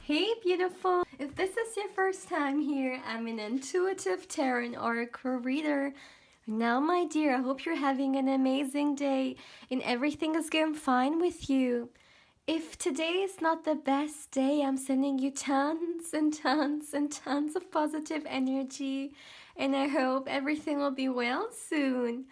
Hey beautiful! If this is your first time here, I'm an intuitive tarot and oracle reader. Now my dear, I hope you're having an amazing day and everything is going fine with you. If today is not the best day, I'm sending you tons and tons and tons of positive energy and I hope everything will be well soon.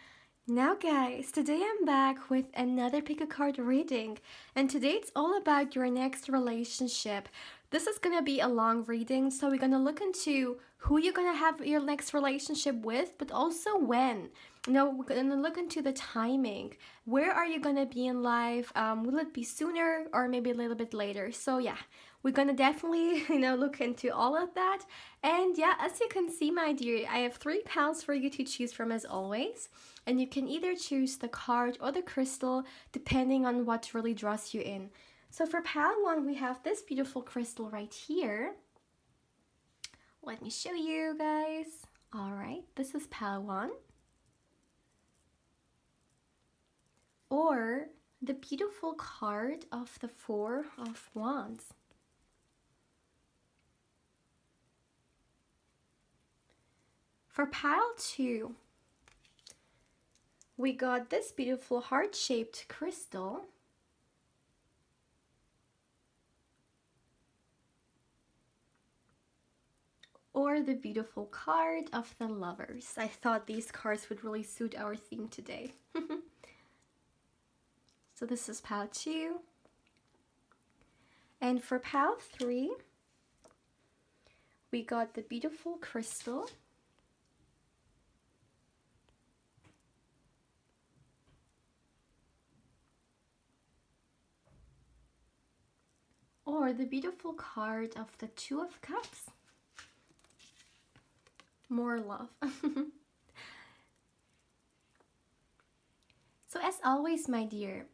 Now guys, today I'm back with another pick a card reading and today it's all about your next relationship. This is going to be a long reading, so we're going to look into who you're going to have your next relationship with, but also when. We're going to look into the timing. Where are you going to be in life? Will it be sooner or maybe a little bit later? So yeah, we're going to definitely, look into all of that. And yeah, as you can see, my dear, I have 3 piles for you to choose from as always. And you can either choose the card or the crystal, depending on what really draws you in. So for pile 1, we have this beautiful crystal right here. Let me show you guys. Alright, this is pile 1. Or the beautiful card of the 4 of Wands. For pile 2, we got this beautiful heart-shaped crystal. Or the beautiful card of the Lovers. I thought these cards would really suit our theme today. So this is pile 2. And for pile 3, we got the beautiful crystal. Or the beautiful card of the 2 of Cups. More love. So as always, my dear,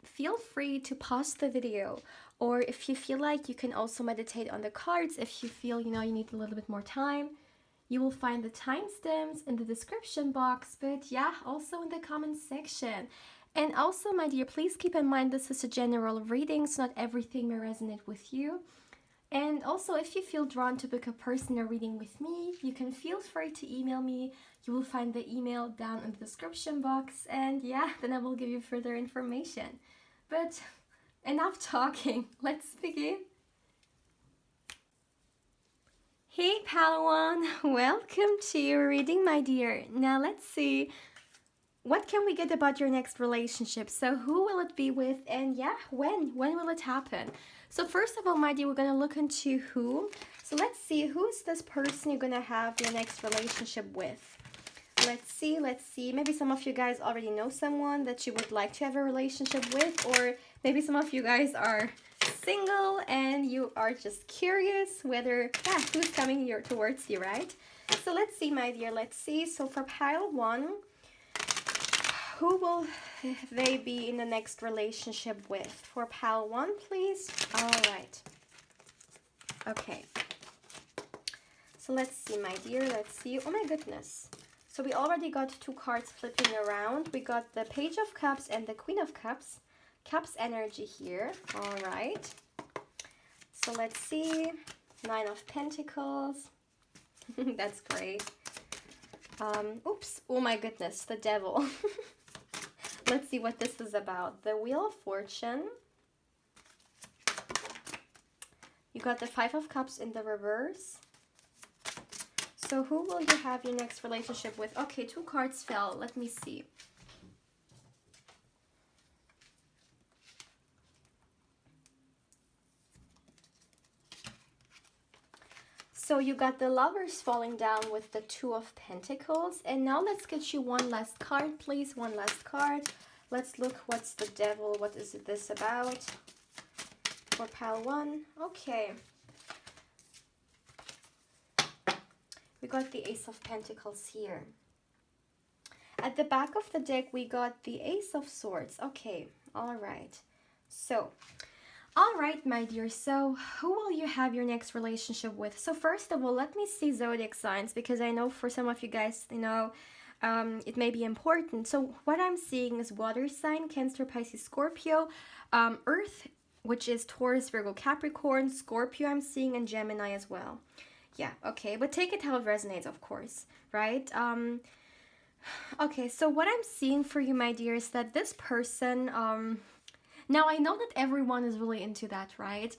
feel free to pause the video, or if you feel like you can also meditate on the cards, if you feel you need a little bit more time, you will find the timestamps in the description box, but yeah, also in the comment section. And also, my dear, please keep in mind this is a general reading, so not everything may resonate with you. And also, if you feel drawn to book a personal reading with me, you can feel free to email me. You will find the email down in the description box, and yeah, then I will give you further information. But enough talking, let's begin. Hey Palawan, welcome to your reading, my dear. Now let's see, what can we get about your next relationship? So who will it be with, and yeah, when will it happen? So first of all, my dear, we're going to look into who. So let's see, who's this person you're going to have your next relationship with? Let's see. Maybe some of you guys already know someone that you would like to have a relationship with, or maybe some of you guys are single and you are just curious whether, who's coming here towards you, right? So let's see, my dear, let's see. So for pile 1, who will they be in the next relationship with? For pile 1, please. All right. Okay. So let's see, my dear. Let's see. Oh my goodness. So we already got 2 cards flipping around. We got the Page of Cups and the Queen of Cups. Cups energy here. All right. So let's see. 9 of Pentacles. That's great. Oops. Oh my goodness. The Devil. Let's see what this is about. The Wheel of Fortune. You got the 5 of Cups in the reverse. So who will you have your next relationship with? Okay, 2 cards fell. Let me see. So you got the Lovers falling down with the 2 of Pentacles. And now let's get you one last card, please. One last card. Let's look, what's the Devil? What is this about? For pile 1. Okay. We got the Ace of Pentacles here. At the back of the deck, we got the Ace of Swords. Okay, all right. So, all right, my dear. So, who will you have your next relationship with? So, first of all, let me see zodiac signs, because I know for some of you guys, it may be important. So, what I'm seeing is water sign, Cancer, Pisces, Scorpio, Earth, which is Taurus, Virgo, Capricorn, Scorpio I'm seeing, and Gemini as well. Yeah, okay, but take it how it resonates, of course, right? Okay, so what I'm seeing for you, my dear, is that this person, now I know that everyone is really into that, right?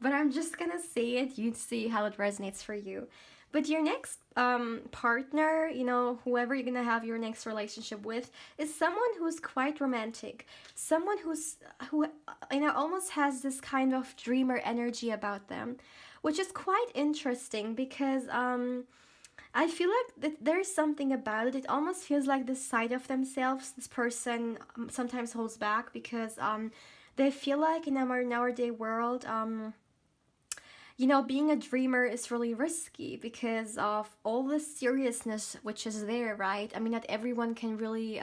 But I'm just gonna say it, you see how it resonates for you. But your next partner, you know, whoever you're gonna have your next relationship with, is someone who's quite romantic, someone who you know almost has this kind of dreamer energy about them, which is quite interesting because I feel like that there's something about it. It almost feels like this side of themselves this person sometimes holds back because they feel like in our nowadays world, you know, being a dreamer is really risky because of all the seriousness which is there, right? I mean, not everyone can really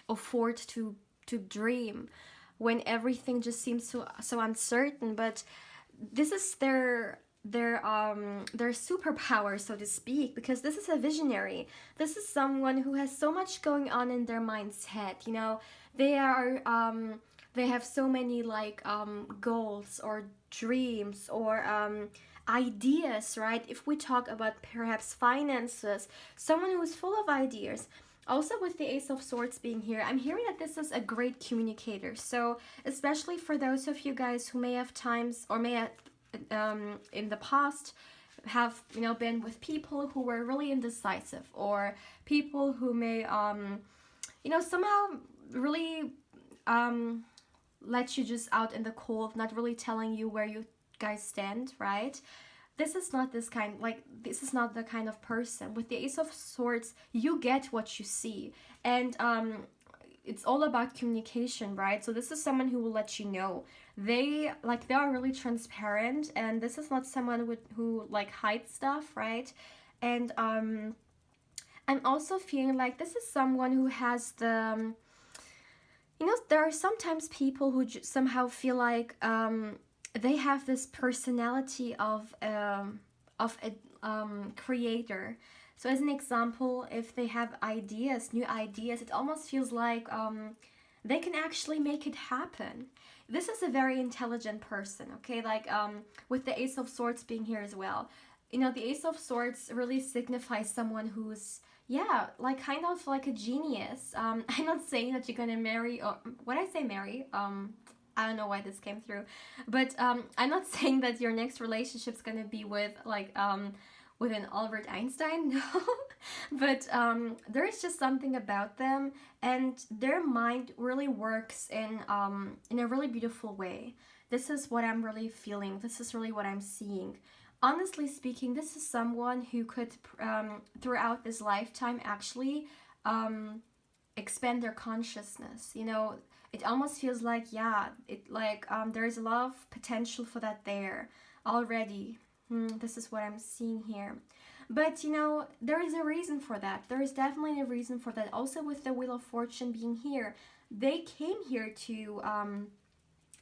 afford to dream when everything just seems so uncertain. But this is their superpower, so to speak, because this is a visionary. This is someone who has so much going on in their mind's head. You know, they are they have so many like goals or dreams or ideas, right? If we talk about perhaps finances, someone who is full of ideas. Also, with the Ace of Swords being here, I'm hearing that this is a great communicator. So, especially for those of you guys who may have times or may have in the past have, you know, been with people who were really indecisive, or people who may you know, somehow really let you just out in the cold, not really telling you where you guys stand, right? This is not this kind, like, this is not the kind of person. With the Ace of Swords, you get what you see. And it's all about communication, right? So this is someone who will let you know. They are really transparent, and this is not someone who like hides stuff, right? And I'm also feeling like this is someone who has the you know, there are sometimes people who somehow feel like they have this personality of a creator. So as an example, if they have ideas, new ideas, it almost feels like they can actually make it happen. This is a very intelligent person, okay? Like with the Ace of Swords being here as well. You know, the Ace of Swords really signifies someone who's, yeah, like kind of like a genius. I'm not saying that you're gonna marry, or when I say marry, I don't know why this came through, but I'm not saying that your next relationship's gonna be with like with an Albert Einstein, no. But there is just something about them, and their mind really works in a really beautiful way. This is what I'm really feeling. This is really what I'm seeing. Honestly speaking, this is someone who could, throughout this lifetime, actually expand their consciousness. You know, it almost feels like, yeah, it like there's a lot of potential for that there already. This is what I'm seeing here. But you know, there is a reason for that. There is definitely a reason for that. Also, with the Wheel of Fortune being here, they came here to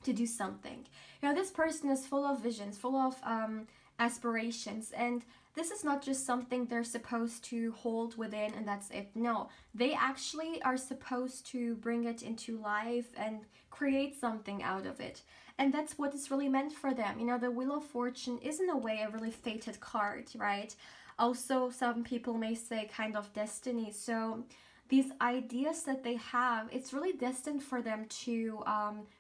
do something. You know, this person is full of visions, full of aspirations, and this is not just something they're supposed to hold within and that's it. No, they actually are supposed to bring it into life and create something out of it. And that's what is really meant for them. You know, the Wheel of Fortune is in a way a really fated card, right? Also, some people may say kind of destiny. So these ideas that they have, it's really destined for them to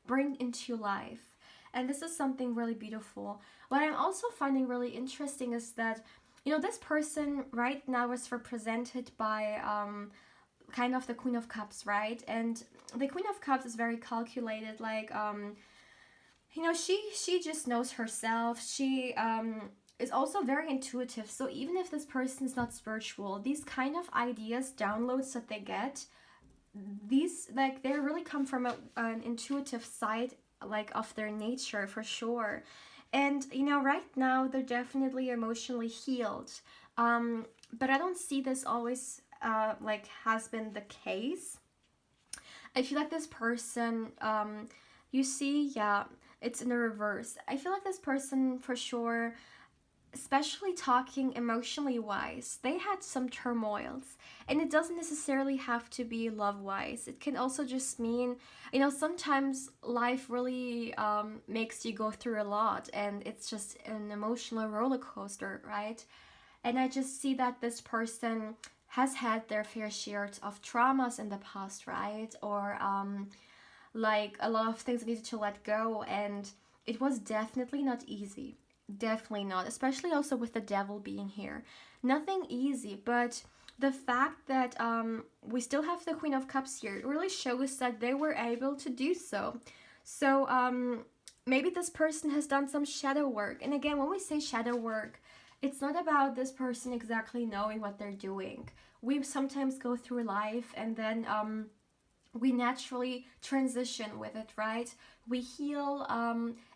bring into life. And this is something really beautiful. What I'm also finding really interesting is that, you know, this person right now is represented by kind of the Queen of Cups, right? And the Queen of Cups is very calculated, like, you know, she just knows herself. She is also very intuitive. So even if this person is not spiritual, these kind of ideas, downloads that they get, these, like, they really come from an intuitive side, like, of their nature, for sure. And you know, right now they're definitely emotionally healed, but I don't see this always like has been the case. I feel like this person, you see, yeah, it's in the reverse. I feel like this person for sure especially talking emotionally wise, they had some turmoils. And it doesn't necessarily have to be love wise. It can also just mean, sometimes life really makes you go through a lot, and it's just an emotional roller coaster, right? And I just see that this person has had their fair share of traumas in the past, right? Or like a lot of things needed to let go, and it was definitely not easy. Definitely not, especially also with the devil being here. Nothing easy, but the fact that we still have the Queen of Cups here really shows that they were able to do so. So maybe this person has done some shadow work. And again, when we say shadow work, it's not about this person exactly knowing what they're doing. We sometimes go through life and then we naturally transition with it, right? We heal,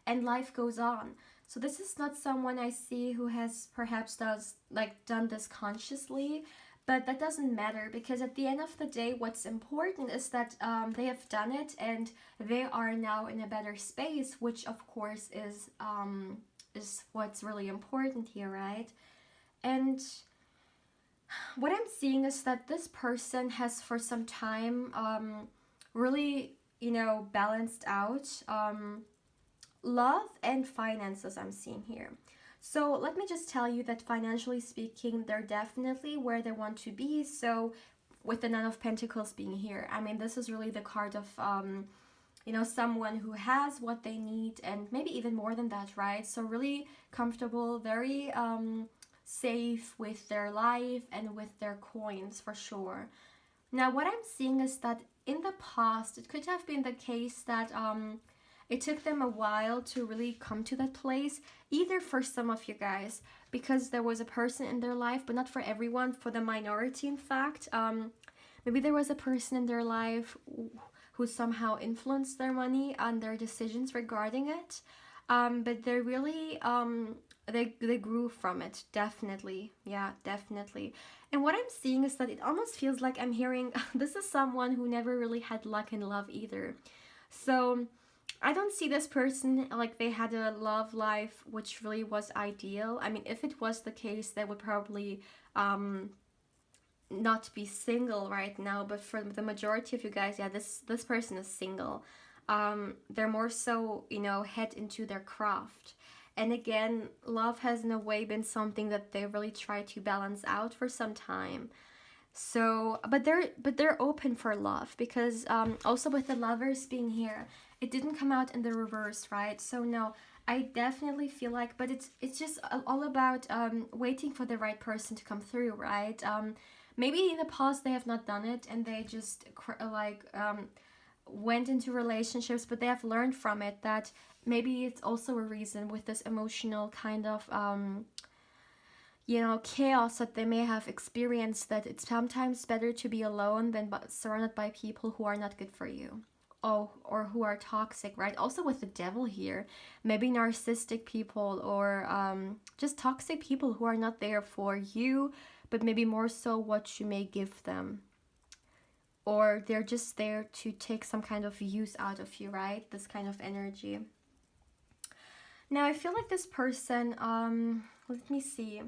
and life goes on. So this is not someone I see who has perhaps does like done this consciously, but that doesn't matter, because at the end of the day, what's important is that they have done it and they are now in a better space, which of course is what's really important here, right? And what I'm seeing is that this person has for some time really, balanced out love and finances, I'm seeing here. So let me just tell you that financially speaking, they're definitely where they want to be. So with the Nine of Pentacles being here, I mean, this is really the card of someone who has what they need, and maybe even more than that, right? So really comfortable, very safe with their life and with their coins for sure. Now, what I'm seeing is that in the past, it could have been the case that it took them a while to really come to that place, either for some of you guys, because there was a person in their life, but not for everyone, for the minority, in fact. Maybe there was a person in their life who somehow influenced their money and their decisions regarding it. But they really they grew from it, definitely. Yeah, definitely. And what I'm seeing is that it almost feels like I'm hearing this is someone who never really had luck in love either. So I don't see this person like they had a love life which really was ideal. I mean, if it was the case, they would probably not be single right now. But for the majority of you guys, yeah, this person is single. They're more so, head into their craft. And again, love has in a way been something that they really try to balance out for some time. So, but they're open for love, because also with the lovers being here, it didn't come out in the reverse, right? So no, I definitely feel like, but it's just all about waiting for the right person to come through, right? Maybe in the past they have not done it, and they just went into relationships, but they have learned from it that maybe it's also a reason with this emotional kind of chaos that they may have experienced, that it's sometimes better to be alone than surrounded by people who are not good for you. Oh, or who are toxic, right? Also with the devil here, maybe narcissistic people, or just toxic people who are not there for you, but maybe more so what you may give them. Or they're just there to take some kind of use out of you, right? This kind of energy. Now, I feel like this person, let me see.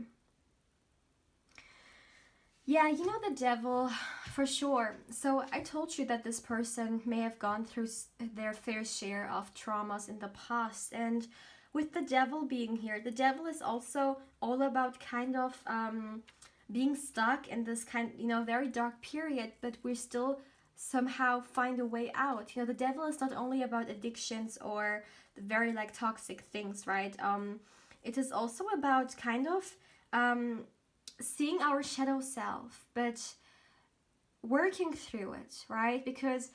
Yeah, the devil, for sure. So I told you that this person may have gone through their fair share of traumas in the past. And with the devil being here, the devil is also all about kind of being stuck in this very dark period, but we still somehow find a way out. The devil is not only about addictions or very like toxic things, right? It is also about kind of seeing our shadow self, but working through it, right? Because,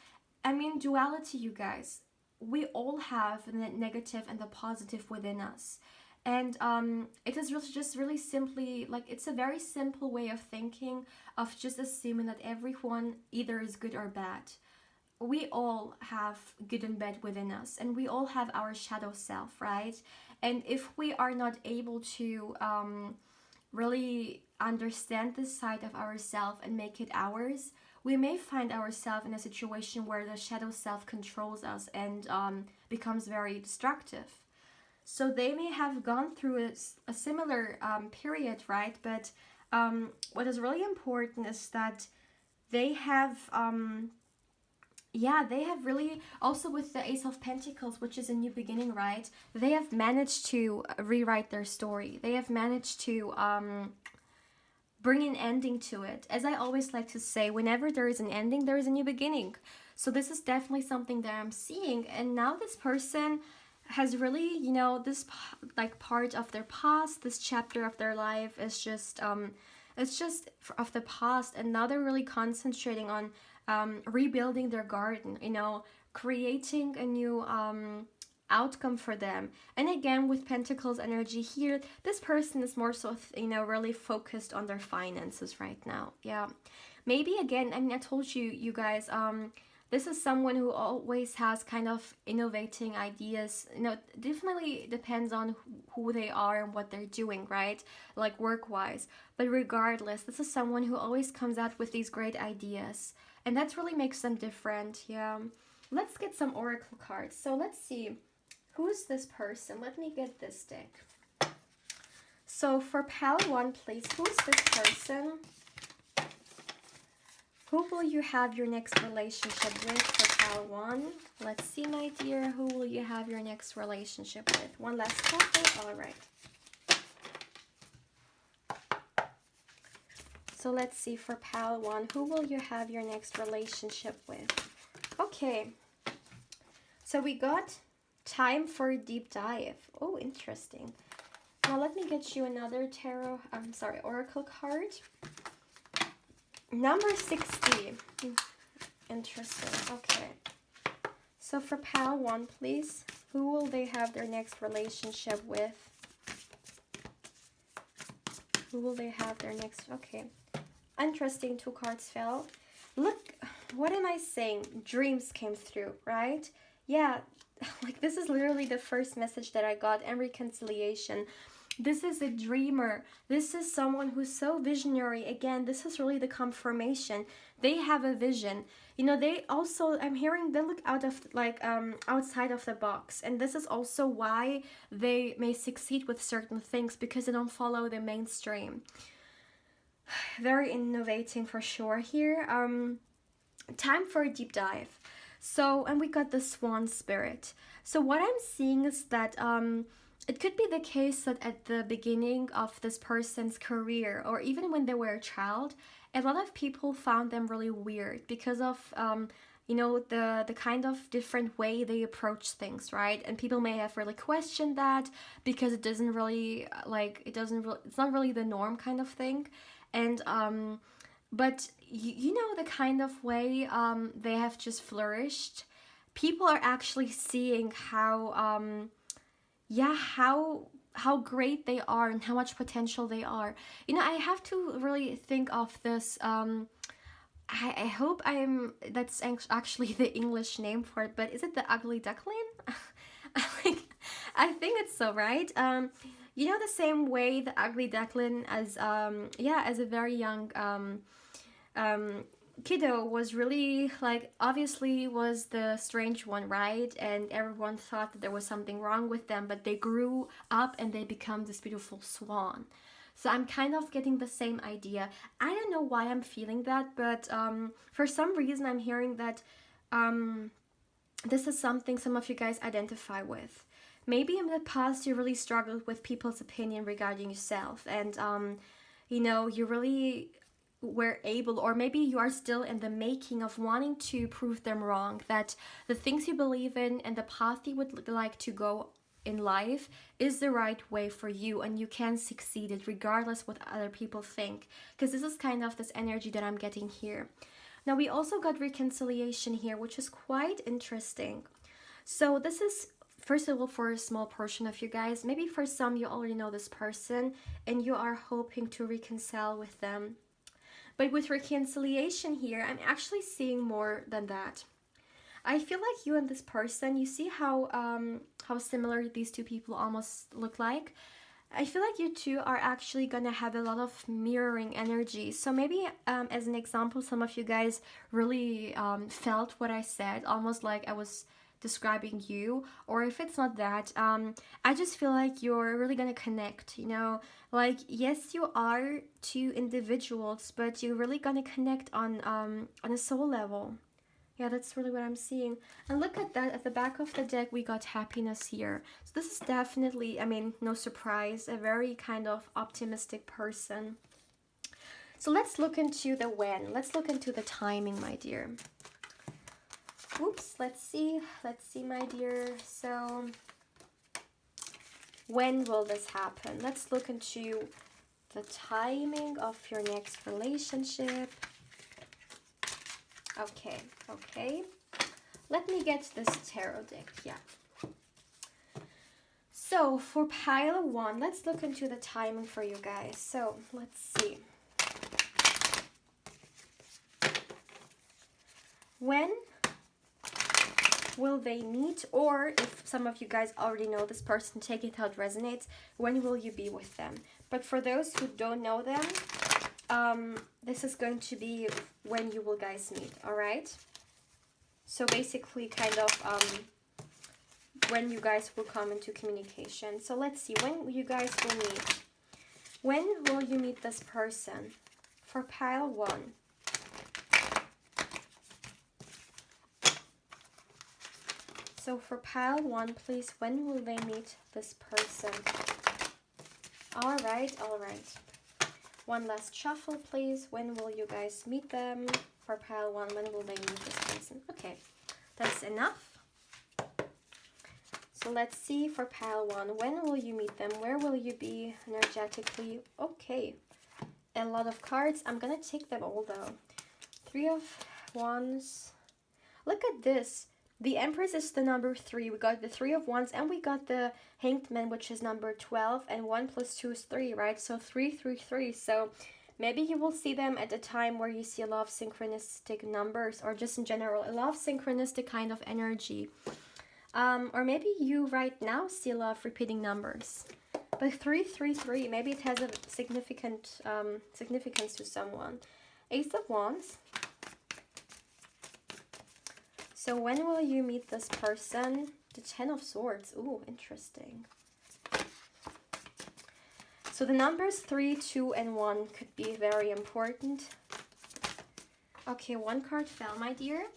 I mean, duality, you guys, we all have the negative and the positive within us. And it is really just really simply like it's a very simple way of thinking, of just assuming that everyone either is good or bad. We all have good and bad within us, and we all have our shadow self, right? And if we are not able to really understand this side of ourselves and make it ours, we may find ourselves in a situation where the shadow self controls us and becomes very destructive. So they may have gone through a similar period, right? But what is really important is that they have yeah, they have really, also with the Ace of Pentacles, which is a new beginning, right? They have managed to rewrite their story. They have managed to bring an ending to it. As I always like to say, whenever there is an ending, there is a new beginning. So this is definitely something that I'm seeing. And now this person has really, you know, this like part of their past, this chapter of their life is just it's just of the past, and now they're really concentrating on rebuilding their garden, you know, creating a new outcome for them. And again, with Pentacles energy here, this person is more so, you know, really focused on their finances right now. Yeah, maybe again, I mean, I told you, you guys, this is someone who always has kind of innovating ideas. You know, definitely depends on who they are and what they're doing, right? Like work wise. But regardless, this is someone who always comes out with these great ideas. And that really makes them different. Yeah. Let's get some oracle cards. So let's see. Who's this person? Let me get this deck. So for pile 1, please, who's this person? Who will you have your next relationship with for pile 1? Let's see, my dear. Who will you have your next relationship with? One last couple. All right. So let's see for pile 1. Who will you have your next relationship with? Okay. So we got time for a deep dive. Oh, interesting. Now let me get you another oracle card. Number 60. Interesting. Okay. So for pile 1, please, who will they have their next relationship with? Who will they have their next... Okay. Interesting, 2 cards fell. Look, what am I saying? Dreams came through, right? Yeah, like this is literally the first message that I got, and reconciliation. This is a dreamer. This is someone who's so visionary. Again, this is really the confirmation. They have a vision. You know, they also, I'm hearing they look out of like outside of the box. And this is also why they may succeed with certain things, because they don't follow the mainstream. Very innovating for sure here. Time for a deep dive. So, and we got the swan spirit. So what I'm seeing is that it could be the case that at the beginning of this person's career, or even when they were a child, a lot of people found them really weird because of you know, the kind of different way they approach things, right? And people may have really questioned that because it doesn't really it's not really the norm kind of thing. And but you know, the kind of way they have just flourished, people are actually seeing how yeah, how great they are and how much potential they are. You know, I have to really think of this I hope that's actually the English name for it, but is it the ugly duckling? I think it's so, right? You know, the same way the ugly duckling, as as a very young kiddo, was really like, obviously was the strange one, right? And everyone thought that there was something wrong with them, but they grew up and they become this beautiful swan. So I'm kind of getting the same idea. I don't know why I'm feeling that, but for some reason I'm hearing that this is something some of you guys identify with. Maybe in the past you really struggled with people's opinion regarding yourself, and you know, you really were able, or maybe you are still in the making of wanting to prove them wrong, that the things you believe in and the path you would like to go in life is the right way for you, and you can succeed it regardless what other people think, because this is kind of this energy that I'm getting here. Now we also got reconciliation here, which is quite interesting. So this is, first of all, for a small portion of you guys, maybe for some you already know this person and you are hoping to reconcile with them. But with reconciliation here, I'm actually seeing more than that. I feel like you and this person, you see how similar these two people almost look like? I feel like you two are actually gonna have a lot of mirroring energy. So maybe as an example, some of you guys really felt what I said, almost like I was describing you, or if it's not that, I just feel like you're really gonna connect, you know, like yes, you are two individuals, but you're really gonna connect on a soul level. Yeah, that's really what I'm seeing. And look at that, at the back of the deck, we got happiness here. So this is definitely, I mean, no surprise, a very kind of optimistic person. So let's look into the when. Let's look into the timing, my dear. Oops, let's see, my dear. So when will this happen? Let's look into the timing of your next relationship. Okay, okay. Let me get this tarot deck, yeah. So for pile 1, let's look into the timing for you guys. So let's see. When will they meet? Or if some of you guys already know this person, take it how it resonates. When will you be with them? But for those who don't know them, this is going to be when you will guys meet, all right? So basically kind of when you guys will come into communication. So let's see, when you guys will meet. When will you meet this person? For pile 1. So for pile 1, please, when will they meet this person? All right, all right. One last shuffle, please. When will you guys meet them? For pile 1, when will they meet this person? Okay, that's enough. So let's see for pile 1. When will you meet them? Where will you be energetically? Okay, a lot of cards. I'm gonna take them all though. 3 of Wands. Look at this. The Empress is the number 3. We got the 3 of Wands and we got the Hanged Man, which is number 12. And 1 plus 2 is 3, right? So 3, 3, 3. So maybe you will see them at a time where you see a lot of synchronistic numbers, or just in general, a lot of synchronistic kind of energy. Or maybe you right now see a lot of repeating numbers. But 3, 3, 3, maybe it has a significant significance to someone. Ace of Wands. So when will you meet this person? The 10 of Swords. Ooh, interesting. So the numbers 3, 2, and 1 could be very important. Okay, 1 card fell, my dear.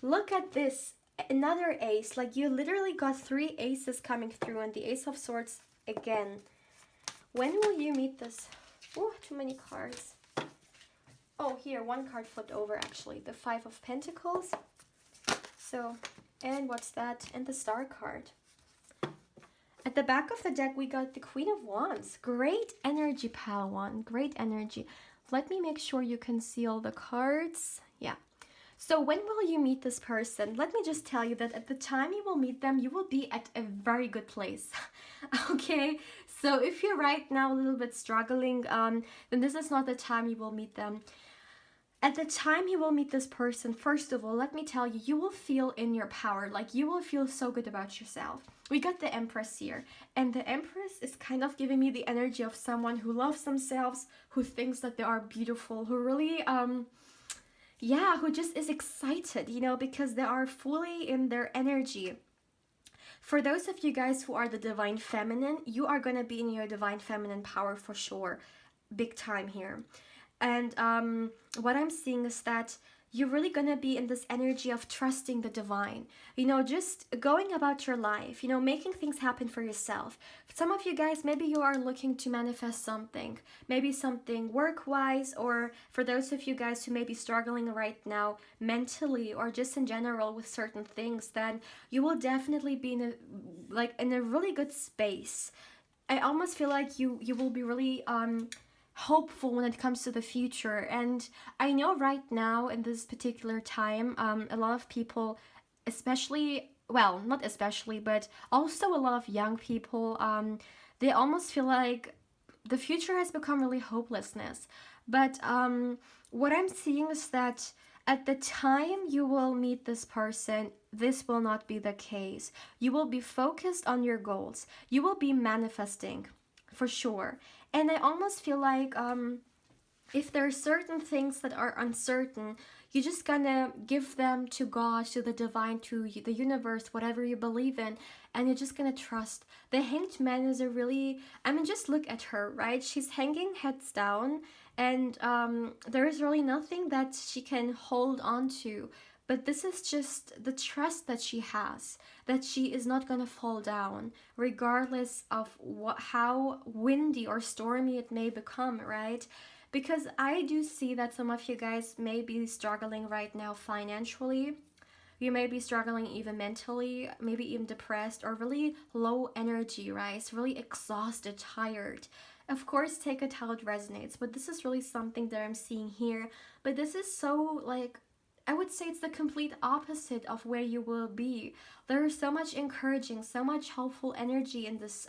Look at this. Another ace. Like you literally got 3 aces coming through, and the Ace of Swords again. When will you meet this? Oh, too many cards. Oh, here, 1 card flipped over actually. The 5 of Pentacles. So, and what's that? And the Star card. At the back of the deck, we got the Queen of Wands. Great energy, pile 1. Great energy. Let me make sure you can see all the cards. Yeah. So when will you meet this person? Let me just tell you that at the time you will meet them, you will be at a very good place. Okay? So if you're right now a little bit struggling, then this is not the time you will meet them. At the time you will meet this person, first of all, let me tell you, you will feel in your power. Like you will feel so good about yourself. We got the Empress here. And the Empress is kind of giving me the energy of someone who loves themselves, who thinks that they are beautiful, who really, yeah, who just is excited, you know, because they are fully in their energy. For those of you guys who are the Divine Feminine, you are going to be in your Divine Feminine power for sure. Big time here. And what I'm seeing is that you're really going to be in this energy of trusting the divine. You know, just going about your life, you know, making things happen for yourself. Some of you guys, maybe you are looking to manifest something. Maybe something work-wise, or for those of you guys who may be struggling right now mentally or just in general with certain things, then you will definitely be in a really good space. I almost feel like you will be really hopeful when it comes to the future. And I know right now in this particular time, a lot of people, especially, well, not especially, but also a lot of young people, they almost feel like the future has become really hopelessness. But what I'm seeing is that at the time you will meet this person, this will not be the case. You will be focused on your goals. You will be manifesting for sure. And I almost feel like if there are certain things that are uncertain, you're just gonna give them to God, to the divine, to the universe, whatever you believe in, and you're just gonna trust. The Hanged Man is a really, I mean, just look at her, right? She's hanging heads down, and there is really nothing that she can hold on to. But this is just the trust that she has, that she is not gonna fall down, regardless of how windy or stormy it may become, right? Because I do see that some of you guys may be struggling right now financially. You may be struggling even mentally, maybe even depressed or really low energy, right? Really exhausted, tired. Of course, take it how it resonates, but this is really something that I'm seeing here. But this is so, like, I would say it's the complete opposite of where you will be. There is so much encouraging, so much helpful energy in this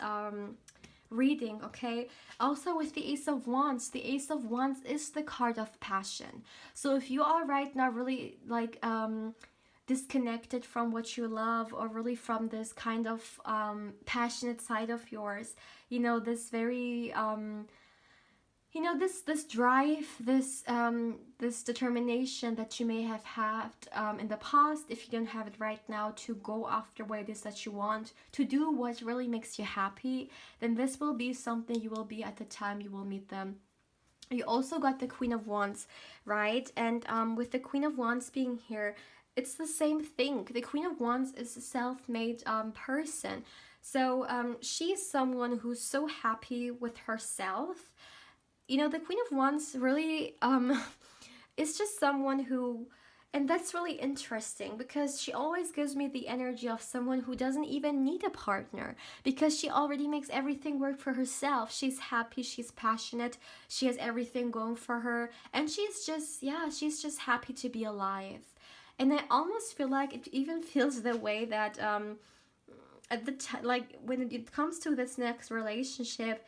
reading, okay? Also with the Ace of Wands is the card of passion. So if you are right now really like disconnected from what you love, or really from this kind of passionate side of yours, you know, this very you know, this drive, this determination that you may have had in the past, if you don't have it right now, to go after what it is that you want, to do what really makes you happy, then this will be something you will be at the time you will meet them. You also got the Queen of Wands, right? And with the Queen of Wands being here, it's the same thing. The Queen of Wands is a self-made person. So she's someone who's so happy with herself. You know, the Queen of Wands really is just someone who, and that's really interesting because she always gives me the energy of someone who doesn't even need a partner, because she already makes everything work for herself. She's happy, she's passionate, she has everything going for her, and she's just, yeah, she's just happy to be alive. And I almost feel like it even feels the way that at the time, like when it comes to this next relationship,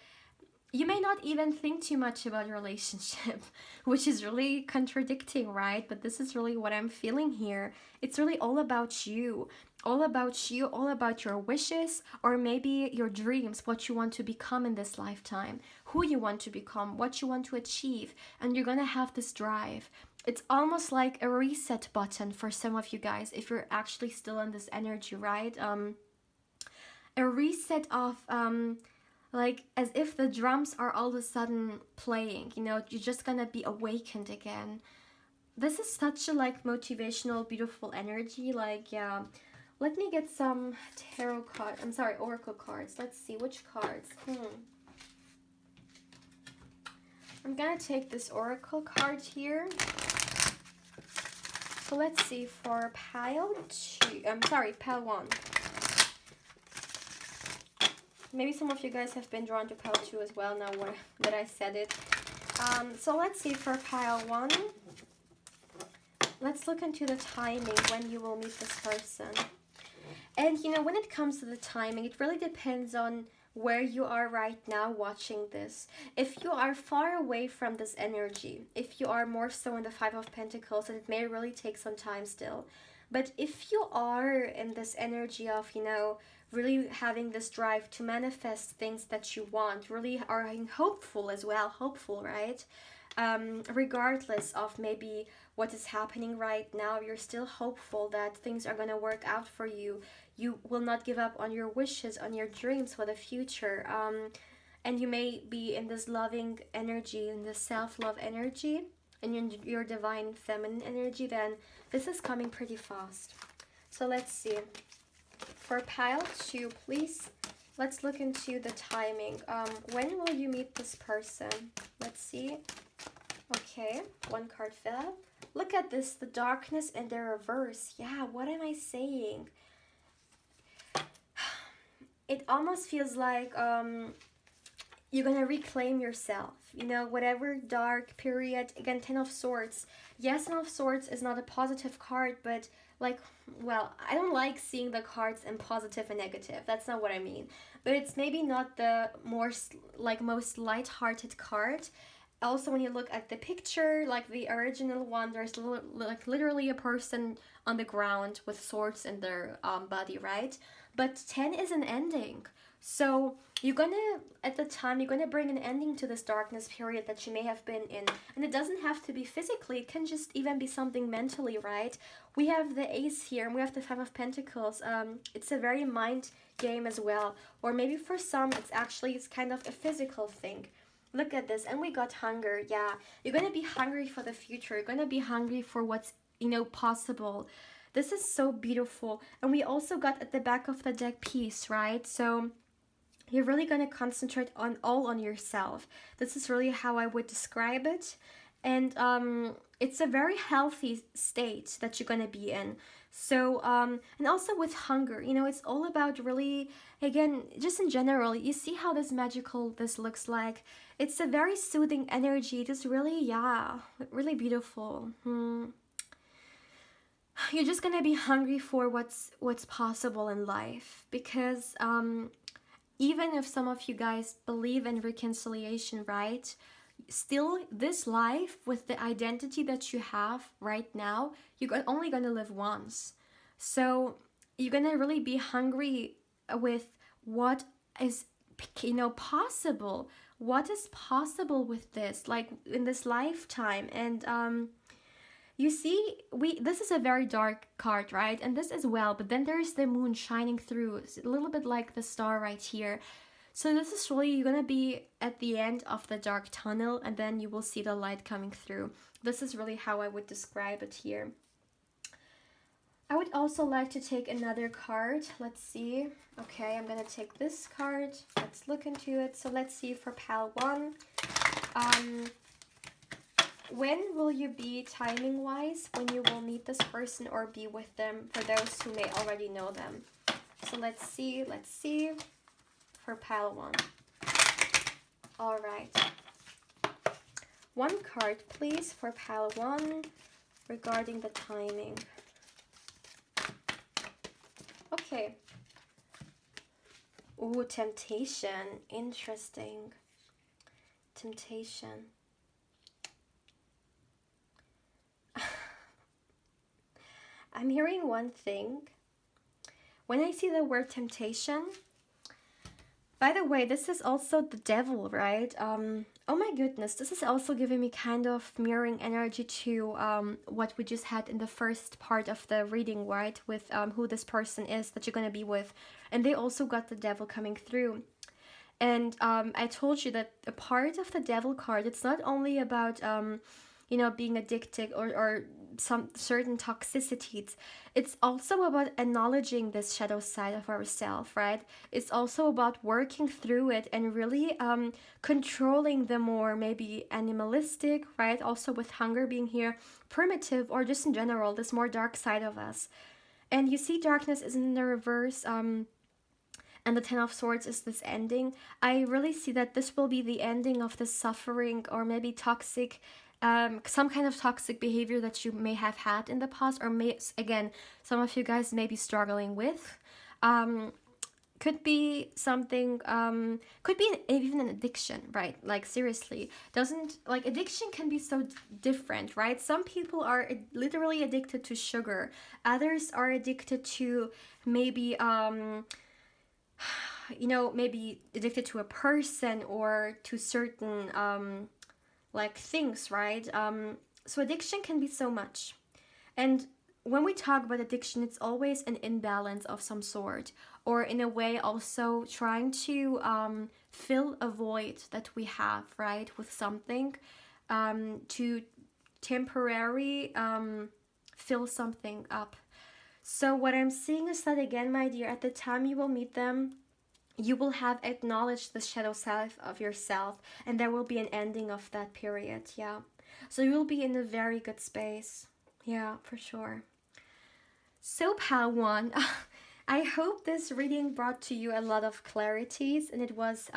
you may not even think too much about your relationship, which is really contradicting, right? But this is really what I'm feeling here. It's really all about you, all about you, all about your wishes, or maybe your dreams, what you want to become in this lifetime, who you want to become, what you want to achieve, and you're gonna have this drive. It's almost like a reset button for some of you guys if you're actually still in this energy, right? A reset of like as if the drums are all of a sudden playing, you know, you're just gonna be awakened again. This is such a like motivational, beautiful energy. Like, yeah, let me get some tarot cards, I'm sorry, oracle cards. Let's see which cards. I'm gonna take this oracle card here. So let's see for pile 2, pile 1. Maybe some of you guys have been drawn to pile 2 as well now that I said it. So let's see for pile 1. Let's look into the timing when you will meet this person. And you know, when it comes to the timing, it really depends on where you are right now watching this. If you are far away from this energy, if you are more so in the Five of Pentacles, then it may really take some time still. But if you are in this energy of, you know, really having this drive to manifest things that you want, really are hopeful as well, hopeful, right? Regardless of maybe what is happening right now, you're still hopeful that things are going to work out for you. You will not give up on your wishes, on your dreams for the future. And you may be in this loving energy, in this self-love energy, and your divine feminine energy, then this is coming pretty fast. So let's see. For pile 2, please, let's look into the timing. When will you meet this person? Let's see. Okay, 1 card fell up. Look at this, the darkness and the reverse. Yeah, what am I saying? It almost feels like you're gonna reclaim yourself. You know, whatever dark period, again, 10 of Swords. Yes, 10 of Swords is not a positive card, but like, well, I don't like seeing the cards in positive and negative. That's not what I mean. But it's maybe not the most light-hearted card. Also, when you look at the picture, like the original one, there's like literally a person on the ground with swords in their body, right? But 10 is an ending. So you're gonna, at the time, you're gonna bring an ending to this darkness period that you may have been in. And it doesn't have to be physically, it can just even be something mentally, right? We have the Ace here, and we have the Five of Pentacles. It's a very mind game as well. Or maybe for some, it's kind of a physical thing. Look at this, and we got hunger. Yeah, you're gonna be hungry for the future. You're gonna be hungry for what's, possible. This is so beautiful. And we also got at the back of the deck peace, right? So you're really gonna concentrate on yourself. This is really how I would describe it. And it's a very healthy state that you're gonna be in. So and also with hunger, it's all about really, again, just in general, you see how this looks like. It's a very soothing energy. Just really, yeah, really beautiful. You're just gonna be hungry for what's possible in life, because even if some of you guys believe in reconciliation, right? Still, this life with the identity that you have right now, you're only gonna live once. So you're gonna really be hungry with what is, possible. What is possible with this, like in this lifetime? And you see, this is a very dark card, right? And this as well, but then there's the moon shining through. It's a little bit like the star right here. So this is really, you're gonna be at the end of the dark tunnel, and then you will see the light coming through. This is really how I would describe it here. I would also like to take another card. Let's see. Okay, I'm gonna take this card. Let's look into it. So let's see for Pal 1. When will you be timing-wise when you will meet this person or be with them, for those who may already know them? So let's see for Pile 1. All right. One card, please, for Pile 1 regarding the timing. Okay. Ooh, temptation. Interesting. Temptation. I'm hearing one thing. When I see the word temptation, by the way, this is also the devil, right? Oh my goodness, this is also giving me kind of mirroring energy to what we just had in the first part of the reading, right? With who this person is that you're going to be with. And they also got the devil coming through. And I told you that a part of the devil card, it's not only about, being addicted or some certain toxicities. It's also about acknowledging this shadow side of ourselves, right? It's also about working through it and really controlling the more maybe animalistic, right? Also with hunger being here, primitive, or just in general, this more dark side of us. And you see darkness is in the reverse, and the Ten of Swords is this ending. I really see that this will be the ending of the suffering or maybe toxic, some kind of toxic behavior that you may have had in the past, or again, some of you guys may be struggling with. Could be something, could be even an addiction, right? Like seriously, addiction can be so different, right? Some people are literally addicted to sugar. Others are addicted to maybe, maybe addicted to a person or to certain things, right? So addiction can be so much. And when we talk about addiction, it's always an imbalance of some sort, or in a way also trying to fill a void that we have, right, with something, to temporarily fill something up. So what I'm seeing is that, again, my dear, at the time you will meet them, you will have acknowledged the shadow side of yourself, and there will be an ending of that period. Yeah, so you will be in a very good space. Yeah, for sure. So Pal 1, I hope this reading brought to you a lot of clarities, and it was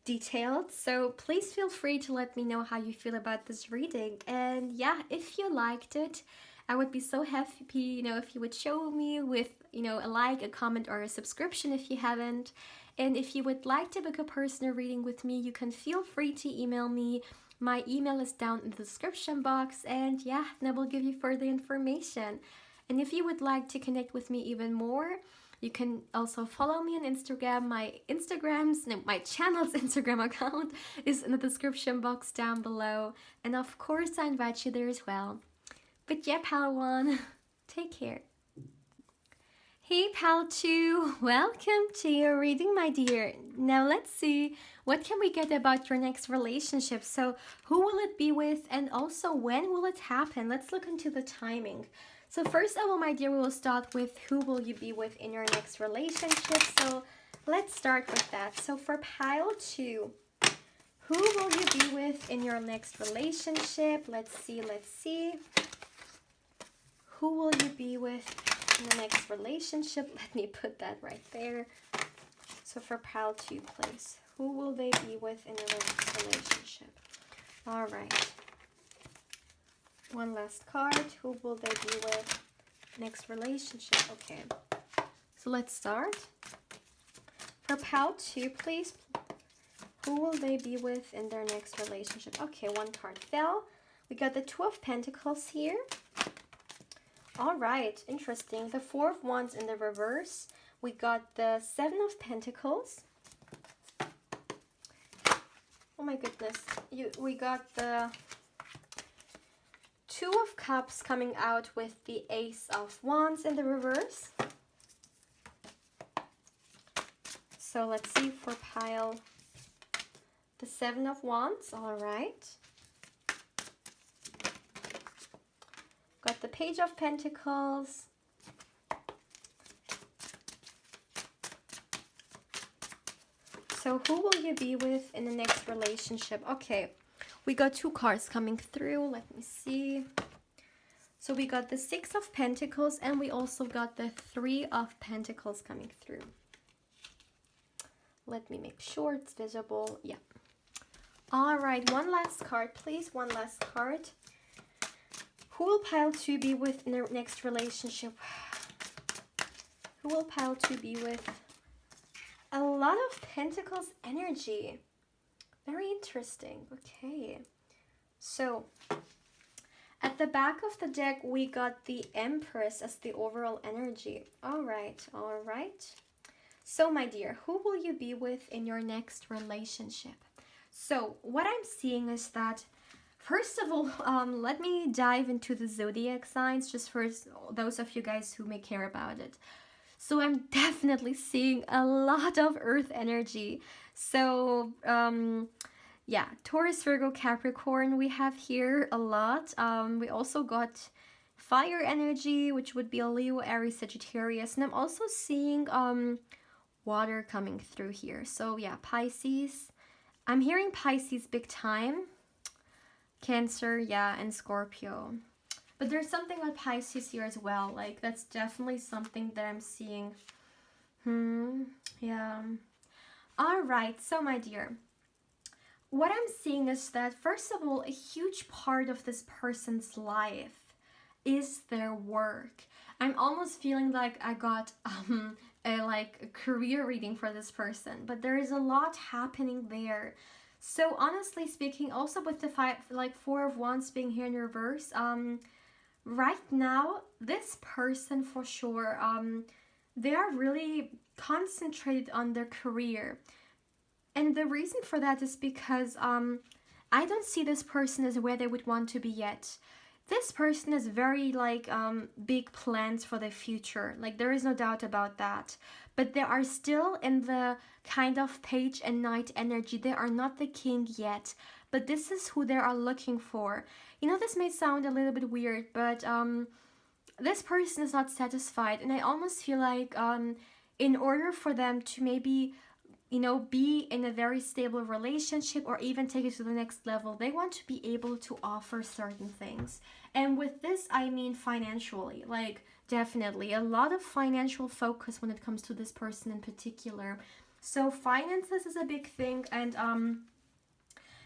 detailed. So please feel free to let me know how you feel about this reading. And yeah, if you liked it, I would be so happy, if you would show me with, a like, a comment, or a subscription if you haven't. And if you would like to book a personal reading with me, you can feel free to email me My email is down in the description box, and yeah, then I will give you further information. And if you would like to connect with me even more, you can also follow me on Instagram. My channel's Instagram account is in the description box down below. And of course, I invite you there as well. But yeah, Palawan, take care. Hey Pal 2, welcome to your reading, my dear. Now let's see, what can we get about your next relationship? So who will it be with, and also when will it happen? Let's look into the timing. So first of all, my dear, we will start with who will you be with in your next relationship. So let's start with that. So for Pile 2, who will you be with in your next relationship? Let's see. Who will you be with in the next relationship? Let me put that right there. So for Pile 2, please. Who will they be with in the next relationship? All right. One last card. Who will they be with? Next relationship. Okay. So let's start. For Pile 2, please. Who will they be with in their next relationship? Okay, one card fell. We got the Two of Pentacles here. All right, interesting. The Four of Wands in the reverse. We got the Seven of Pentacles. Oh my goodness. We got the Two of Cups coming out with the Ace of Wands in the reverse. So let's see for Pile the Seven of Wands. All right. Got the Page of Pentacles. So who will you be with in the next relationship? Okay, we got two cards coming through. Let me see. So we got the Six of Pentacles, and we also got the Three of Pentacles coming through. Let me make sure it's visible. Yeah. All right, one last card, please. One last card. Who will Pile 2 be with in their next relationship? Who will Pile 2 be with? A lot of Pentacles energy. Very interesting. Okay. So, at the back of the deck, we got the Empress as the overall energy. All right. So, my dear, who will you be with in your next relationship? So, what I'm seeing is that first of all, let me dive into the zodiac signs just for those of you guys who may care about it. So I'm definitely seeing a lot of earth energy. So yeah, Taurus, Virgo, Capricorn, we have here a lot. We also got fire energy, which would be a Leo, Aries, Sagittarius. And I'm also seeing water coming through here. So yeah, Pisces. I'm hearing Pisces big time. Cancer, yeah, and Scorpio. But there's something with Pisces here as well. Like, that's definitely something that I'm seeing. Yeah. All right, so my dear, what I'm seeing is that, first of all, a huge part of this person's life is their work. I'm almost feeling like I got a career reading for this person, but there is a lot happening there. So honestly speaking, also with the Four of Wands being here in reverse, right now, this person for sure, they are really concentrated on their career. And the reason for that is because I don't see this person as where they would want to be yet. This person has very big plans for the future. Like, there is no doubt about that. But they are still in the kind of Page and Knight energy. They are not the king yet. But this is who they are looking for. You know, this may sound a little bit weird, but this person is not satisfied. And I almost feel like in order for them to maybe, you know, be in a very stable relationship or even take it to the next level, they want to be able to offer certain things. And with this, I mean financially. Like, definitely a lot of financial focus when it comes to this person in particular. So finances is a big thing. And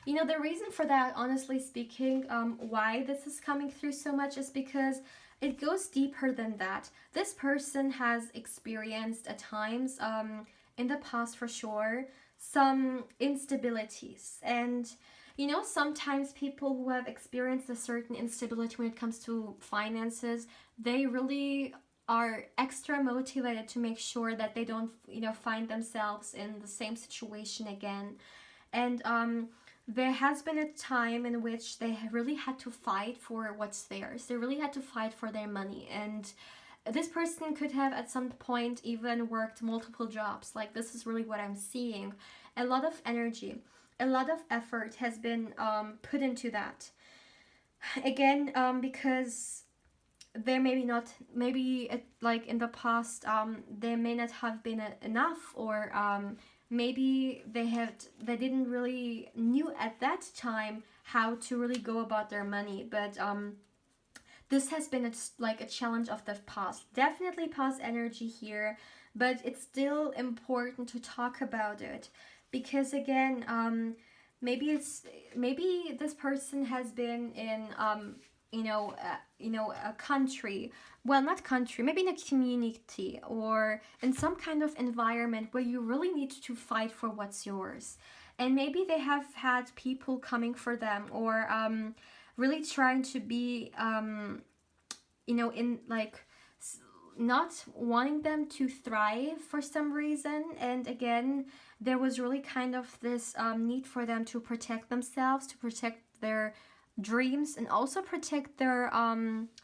you know, the reason for that, honestly speaking, why this is coming through so much is because it goes deeper than that. This person has experienced at times in the past for sure some instabilities, and you know, sometimes people who have experienced a certain instability when it comes to finances, they really are extra motivated to make sure that they don't, you know, find themselves in the same situation again. And there has been a time in which they really had to fight for what's theirs. They really had to fight for their money. And this person could have at some point even worked multiple jobs. Like, this is really what I'm seeing. A lot of energy, a lot of effort has been put into that. Again, because there maybe not, maybe it, like in the past, there may not have been enough, or maybe they didn't really knew at that time how to really go about their money. But this has been like a challenge of the past, definitely past energy here. But it's still important to talk about it, because again, maybe this person has been in a country, well, not country, maybe in a community or in some kind of environment where you really need to fight for what's yours. And maybe they have had people coming for them, or really trying to be in like not wanting them to thrive for some reason. And again, there was really kind of this need for them to protect themselves, to protect their dreams, and also protect their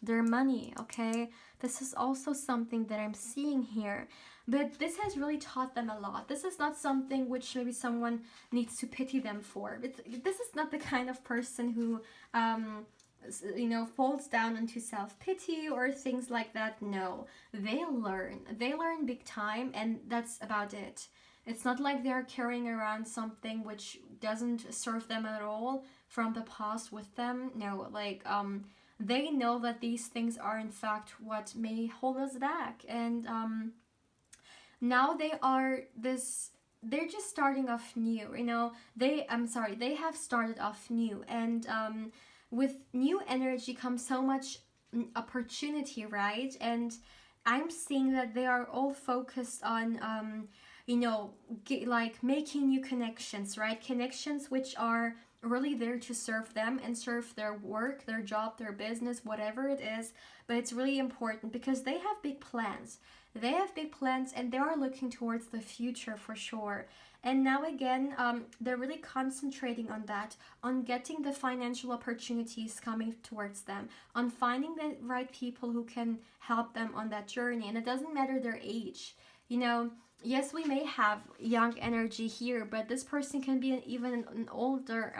money. Okay, this is also something that I'm seeing here. But this has really taught them a lot. This is not something which maybe someone needs to pity them for. This is not the kind of person who falls down into self-pity or things like that. No, they learn big time, and that's about it. It's not like they're carrying around something which doesn't serve them at all from the past with them. No, like they know that these things are in fact what may hold us back. And now they're just starting off new, they have started off new. And with new energy comes so much opportunity, right? And I'm seeing that they are all focused on like making new connections, right? Connections which are really there to serve them and serve their work, their job, their business, whatever it is. But it's really important because they have big plans. They have big plans, and they are looking towards the future for sure. And now again, they're really concentrating on that, on getting the financial opportunities coming towards them, on finding the right people who can help them on that journey. And it doesn't matter their age. Yes, we may have young energy here, but this person can be even an older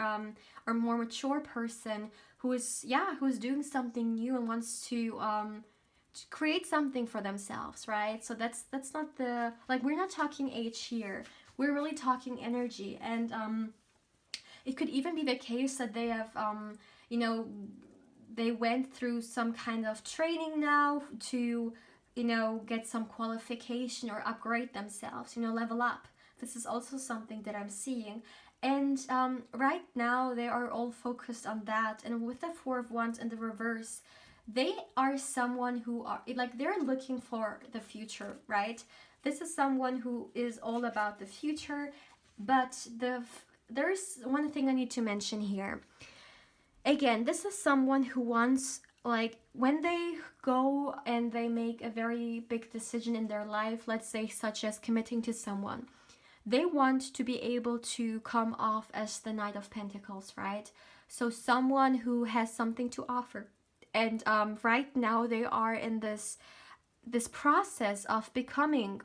or more mature person who's doing something new and wants to create something for themselves, right? So that's not the, like, we're not talking age here. We're really talking energy. And it could even be the case that they have they went through some kind of training now to get some qualification or upgrade themselves, level up. This is also something that I'm seeing. And right now they are all focused on that. And with the Four of Wands in the reverse, they are someone who are like, they're looking for the future, right? This is someone who is all about the future. But there's one thing I need to mention here. Again, this is someone who wants, like, when they go and they make a very big decision in their life, let's say such as committing to someone, they want to be able to come off as the Knight of Pentacles, right? So someone who has something to offer. And right now they are in this process of becoming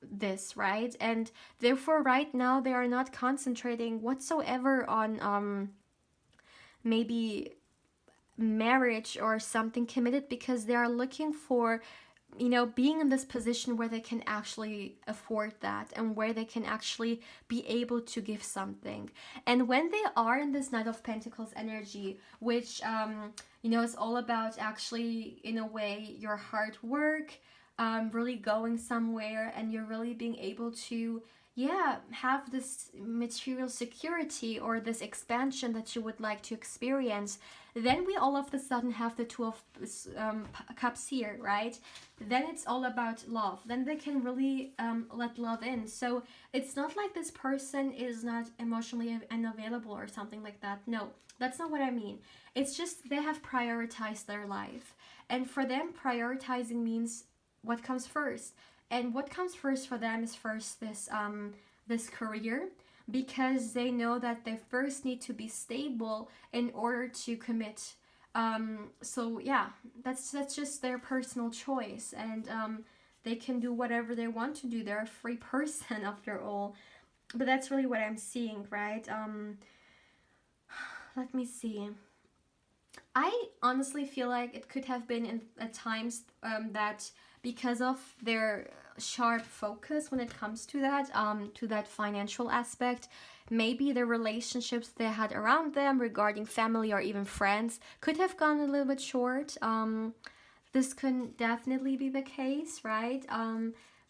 this, right? And therefore right now they are not concentrating whatsoever on maybe marriage or something committed, because they are looking for being in this position where they can actually afford that, and where they can actually be able to give something. And when they are in this Knight of Pentacles energy, which is all about actually, in a way, your hard work, really going somewhere, and you're really being able to yeah, have this material security or this expansion that you would like to experience, then we all of a sudden have the two of cups here, right? Then it's all about love. Then they can really let love in. So it's not like this person is not emotionally unavailable or something like that. No, that's not what I mean. It's just they have prioritized their life. And for them, prioritizing means what comes first. And what comes first for them is first this career, because they know that they first need to be stable in order to commit. So yeah, that's just their personal choice, and they can do whatever they want to do. They're a free person after all. But that's really what I'm seeing, right? Let me see. I honestly feel like it could have been at times that because of their sharp focus when it comes to that financial aspect, maybe the relationships they had around them regarding family or even friends could have gone a little bit short. This could definitely be the case, right?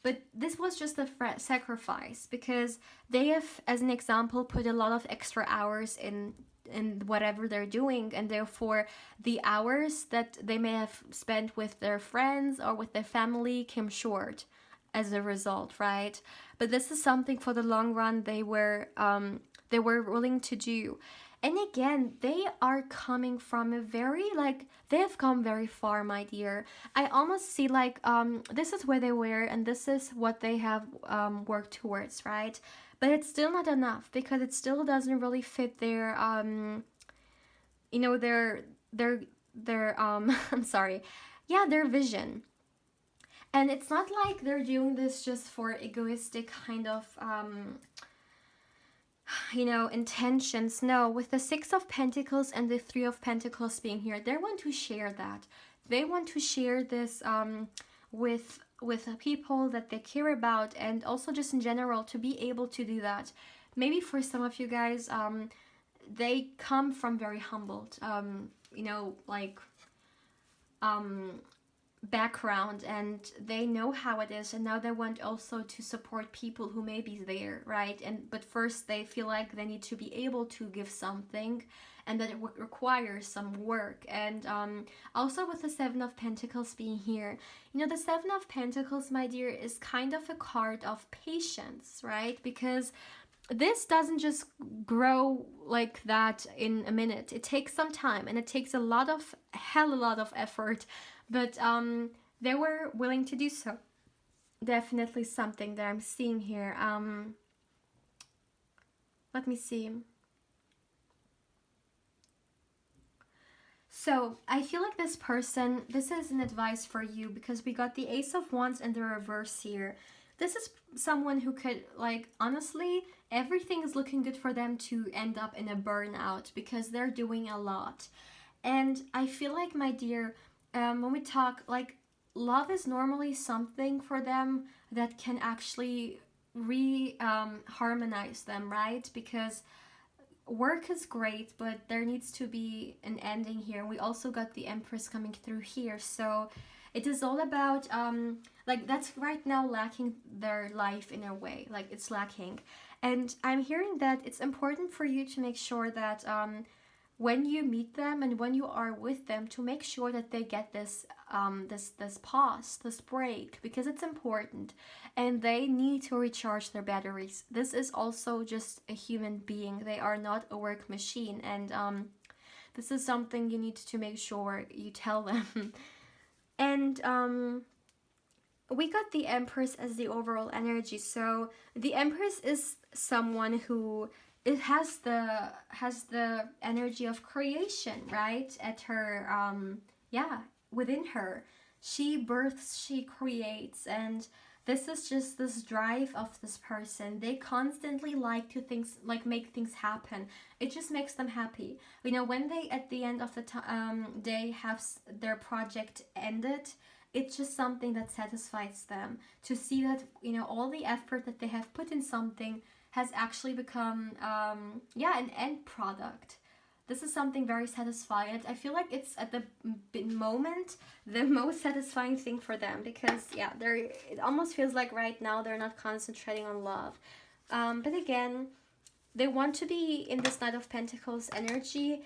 But this was just a sacrifice because they have, as an example, put a lot of extra hours in whatever they're doing, and therefore the hours that they may have spent with their friends or with their family came short as a result, right? But this is something for the long run they were willing to do. And again, they are coming from a very, like, they have come very far, my dear. I almost see like this is where they were and this is what they have worked towards, right? But it's still not enough because it still doesn't really fit their you know, their I'm sorry, yeah, their vision. And it's not like they're doing this just for egoistic kind of you know, intentions. No, with the Six of Pentacles and the Three of Pentacles being here, they want to share that. They want to share this with people that they care about, and also just in general to be able to do that. Maybe for some of you guys, they come from very humbled, you know, like um background, and they know how it is, and now they want also to support people who may be there, right? And but first they feel like they need to be able to give something, and that it requires some work. And also with the Seven of Pentacles being here, you know, the Seven of Pentacles, my dear, is kind of a card of patience, right? Because this doesn't just grow like that in a minute. It takes some time, and it takes a lot of hell a lot of effort, but they were willing to do so. Definitely something that I'm seeing here. Let me see. So I feel like this person, this is an advice for you because we got the Ace of Wands in the reverse here. This is someone who could, like, honestly, everything is looking good for them to end up in a burnout because they're doing a lot. And I feel like, my dear, when we talk, like, love is normally something for them that can actually harmonize them, right? Because work is great, but there needs to be an ending here. We also got the Empress coming through here, so it is all about like, that's right now lacking their life in a way, like it's lacking. And I'm hearing that it's important for you to make sure that when you meet them and when you are with them, to make sure that they get this this pause, this break, because it's important, and they need to recharge their batteries. This is also just a human being. They are not a work machine, and this is something you need to make sure you tell them. And we got the Empress as the overall energy. So the Empress is someone who it has the energy of creation, right? At her yeah, within her. She births, she creates, and this is just this drive of this person. They constantly like to things, like, make things happen. It just makes them happy. You know, when they at the end of the day have their project ended, it's just something that satisfies them to see that, you know, all the effort that they have put in something has actually become yeah, an end product. This is something very satisfying. I feel like it's at the moment the most satisfying thing for them, because yeah, they're, it almost feels like right now they're not concentrating on love. But again, they want to be in this Knight of Pentacles energy.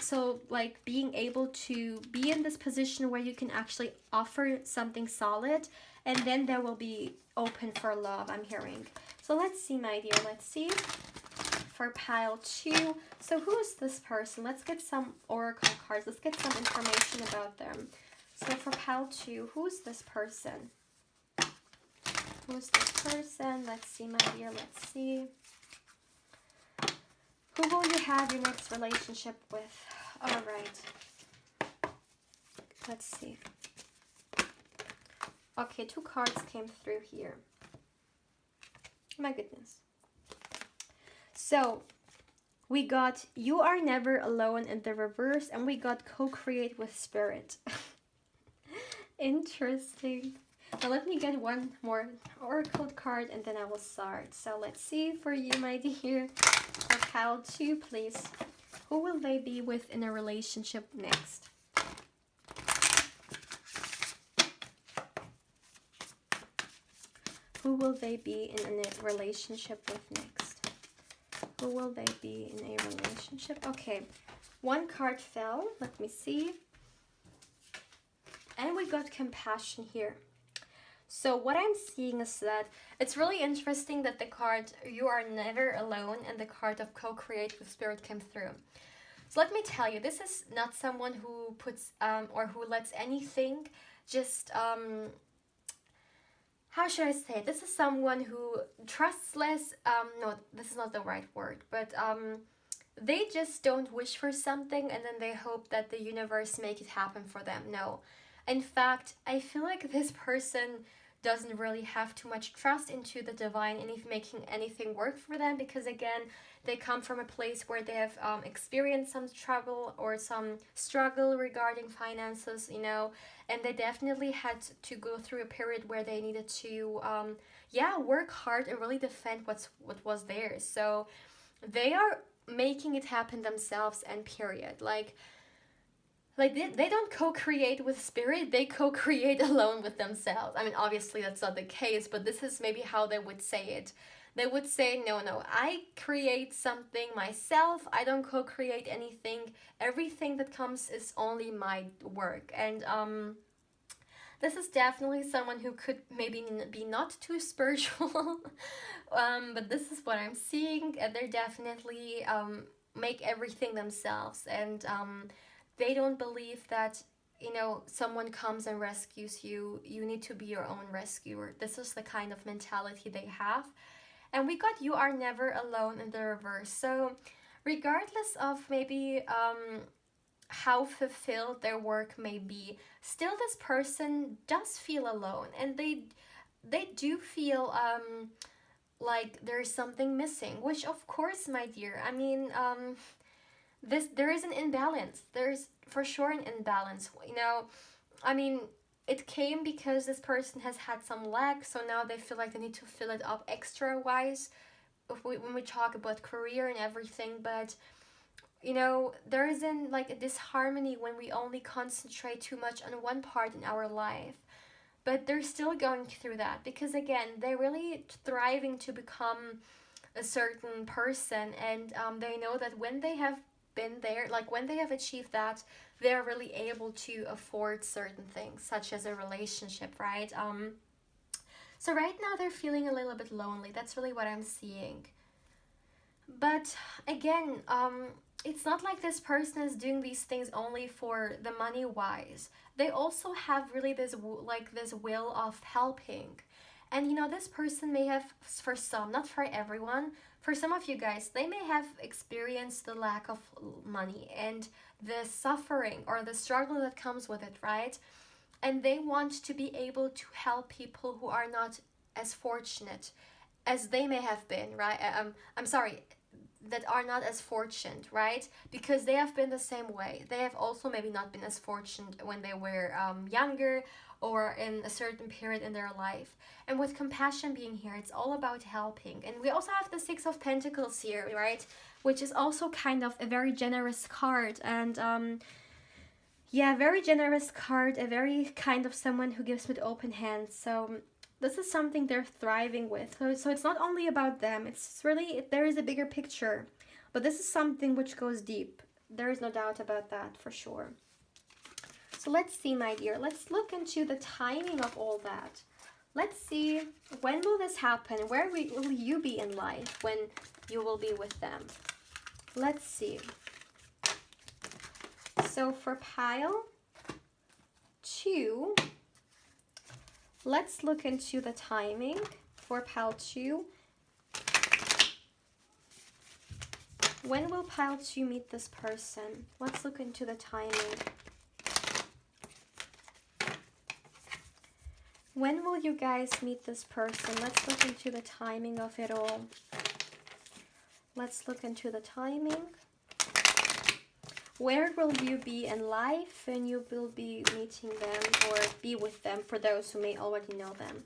So like being able to be in this position where you can actually offer something solid, and then there will be open for love, I'm hearing. So let's see, my dear. Let's see for pile 2. So who is this person? Let's get some oracle cards. Let's get some information about them. So for pile 2, who is this person? Who's this person? Let's see, my dear. Let's see. Who will you have your next relationship with? All right. Let's see. Okay, 2 cards came through here. My goodness. So, we got You Are Never Alone in the reverse, and we got Co-Create with Spirit. Interesting. Now let me get one more oracle card and then I will start. So let's see for you, my dear. For pile 2, please. Who will they be with in a relationship next? Who will they be in a relationship with next? Who will they be in a relationship? Okay, 1 card fell. Let me see. And we got compassion here. So what I'm seeing is that it's really interesting that the card You Are Never Alone and the card of Co-Create with Spirit came through. So let me tell you, this is not someone who puts or who lets anything just how should I say it? This is someone who trusts less. No, this is not the right word, but they just don't wish for something and then they hope that the universe make it happen for them. No. In fact, I feel like this person doesn't really have too much trust into the divine and if making anything work for them, because again, they come from a place where they have experienced some trouble or some struggle regarding finances, you know, and they definitely had to go through a period where they needed to work hard and really defend what was theirs. So they are making it happen themselves, and period. Like they don't co-create with spirit, they co-create alone with themselves. I mean, obviously that's not the case, but this is maybe how they would say it. They would say, no, I create something myself, I don't co-create anything, everything that comes is only my work. And this is definitely someone who could maybe be not too spiritual, but this is what I'm seeing. They're definitely make everything themselves, and they don't believe that, you know, someone comes and rescues you. You need to be your own rescuer. This is the kind of mentality they have. And we got You Are Never Alone in the reverse. So regardless of maybe how fulfilled their work may be, still this person does feel alone, and they do feel like there's something missing, which of course, my dear, I mean, there is an imbalance. There's for sure an imbalance, you know. I mean, it came because this person has had some lack, so now they feel like they need to fill it up extra wise when we talk about career and everything. But you know, there isn't like a disharmony when we only concentrate too much on one part in our life. But they're still going through that because again, they're really thriving to become a certain person, and they know that when they have been there, like when they have achieved that, they're really able to afford certain things, such as a relationship, right? So right now they're feeling a little bit lonely. That's really what I'm seeing. But again, it's not like this person is doing these things only for the money wise. They also have really this this will of helping. And you know, this person may have, for some, not for everyone, for some of you guys, they may have experienced the lack of money and the suffering or the struggle that comes with it, right? And they want to be able to help people who are not as fortunate as they may have been, right? I'm sorry, that are not as fortunate, right? Because they have been the same way. They have also maybe not been as fortunate when they were younger or in a certain period in their life. And with compassion being here, it's all about helping. And we also have the Six of Pentacles here, right? Which is also kind of a very generous card. And very generous card, a very kind of someone who gives with open hands. So This is something they're thriving with. So it's not only about them. It's really, there is a bigger picture. But this is something which goes deep. There is no doubt about that for sure. So let's see, my dear. Let's look into the timing of all that. Let's see, when will this happen? Where will you be in life when you will be with them? Let's see. So for pile 2, let's look into the timing for pile 2. When will pile 2 meet this person? Let's look into the timing. When will you guys meet this person? Let's look into the timing of it all. Let's look into the timing. Where will you be in life when you will be meeting them or be with them, for those who may already know them?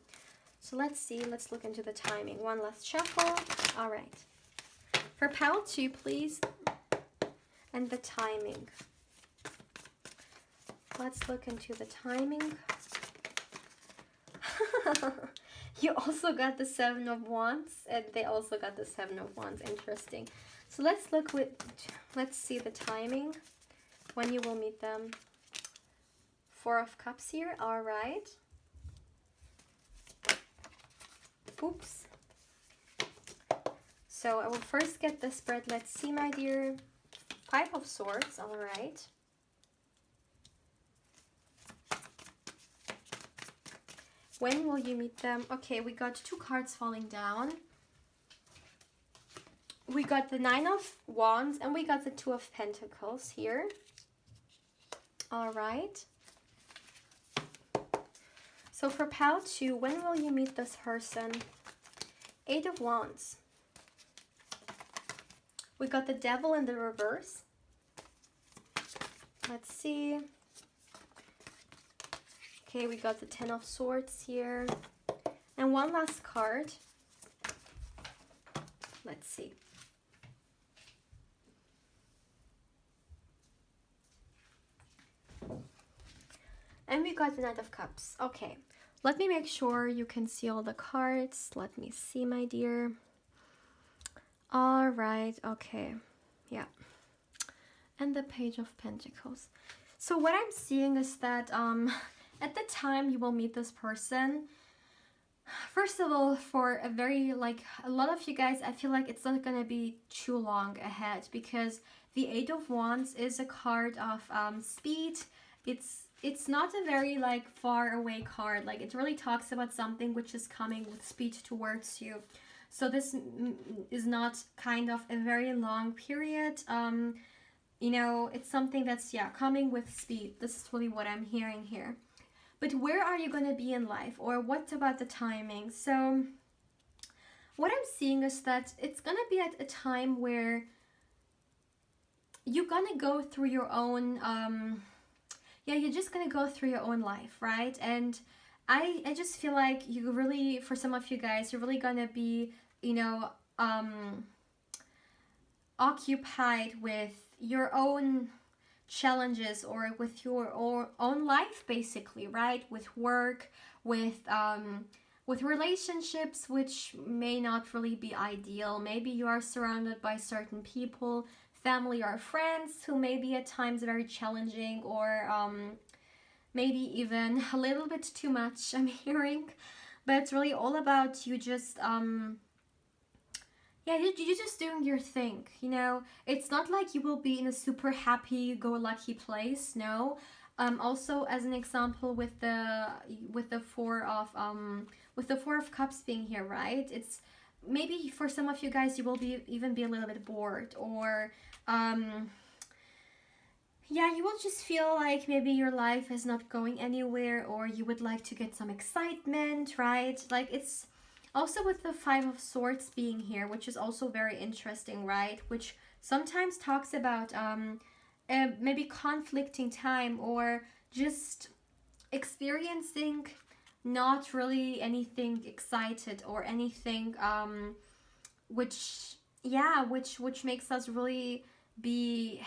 So let's see. Let's look into the timing. One last shuffle. All right. For pile 2, please. And the timing. Let's look into the timing. You also got the 7 of Wands, and they also got the 7 of Wands. Interesting. So let's see the timing when you will meet them. 4 of Cups here. All right. Oops. So I will first get the spread. Let's see, my dear. 5 of Swords. All right. When will you meet them? Okay, we got 2 cards falling down. We got the 9 of Wands and we got the 2 of Pentacles here. All right. So for pile 2, when will you meet this person? 8 of Wands. We got the Devil in the reverse. Let's see. Okay, we got the 10 of Swords here. And one last card. Let's see. And we got the Knight of Cups. Okay, let me make sure you can see all the cards. Let me see, my dear. All right, okay, yeah. And the Page of Pentacles. So what I'm seeing is that at the time you will meet this person, first of all, for a very, like, a lot of you guys, I feel like it's not gonna be too long ahead, because the 8 of Wands is a card of speed. It's not a very, like, far away card. Like, it really talks about something which is coming with speed towards you. So this is not kind of a very long period. You know, it's something that's, yeah, coming with speed. This is really what I'm hearing here. But where are you going to be in life? Or what about the timing? So what I'm seeing is that it's going to be at a time where you're going to go through your own, you're just going to go through your own life, right? And I just feel like you really, for some of you guys, you're really going to be, you know, occupied with your own challenges or with your own life, basically, right? With work, with relationships which may not really be ideal. Maybe you are surrounded by certain people, family or friends, who may be at times very challenging, or maybe even a little bit too much, I'm hearing. But it's really all about you just you're just doing your thing, you know. It's not like you will be in a super happy-go-lucky place, no. Also, as an example, with the Four of Cups being here, right? It's maybe for some of you guys, you will even be a little bit bored, or you will just feel like maybe your life is not going anywhere, or you would like to get some excitement, right? Like, it's also with the 5 of Swords being here, which is also very interesting, right? Which sometimes talks about maybe conflicting time, or just experiencing not really anything excited, or anything which makes us really be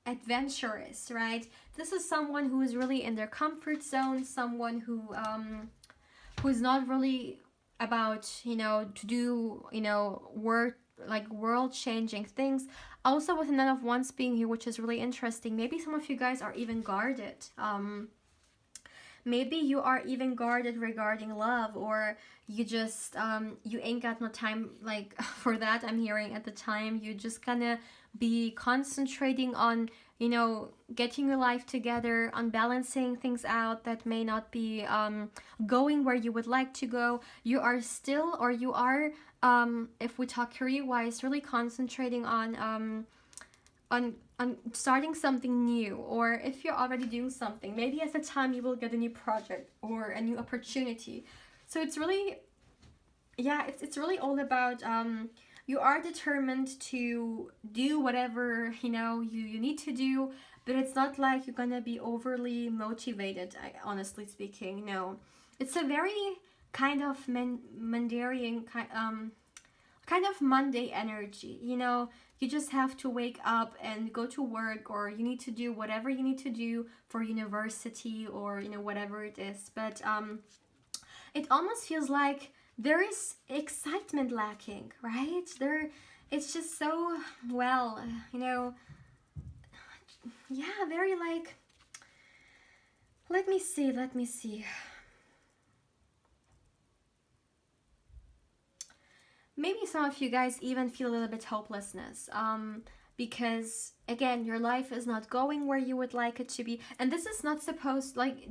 adventurous, right? This is someone who is really in their comfort zone, someone who's not really about, to do, work like world changing things. Also with none of Wands being here, which is really interesting, maybe some of you guys are even guarded. Maybe you are even guarded regarding love, or you just you ain't got no time like for that. I'm hearing at the time you just gonna be concentrating on, getting your life together, on balancing things out that may not be going where you would like to go. You are still, or you are, if we talk career wise, really concentrating on starting something new. Or if you're already doing something, maybe at the time you will get a new project or a new opportunity. So it's really, yeah, it's really all about you are determined to do whatever you need to do, but it's not like you're gonna be overly motivated. Honestly speaking, no, it's a very kind of Mandarin kind of Monday energy. You just have to wake up and go to work, or you need to do whatever you need to do for university, or whatever it is. But it almost feels like there is excitement lacking, right? It's just so, well, yeah, very like, let me see. Maybe some of you guys even feel a little bit hopelessness, because again, your life is not going where you would like it to be. And this is not supposed, like,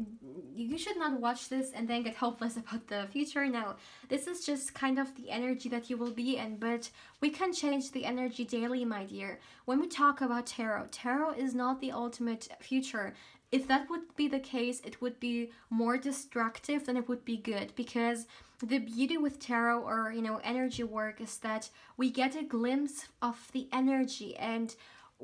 you should not watch this and then get hopeless about the future. No, this is just kind of the energy that you will be in. But we can change the energy daily, my dear. When we talk about tarot is not the ultimate future. If that would be the case, it would be more destructive than it would be good, because the beauty with tarot, or energy work, is that we get a glimpse of the energy, and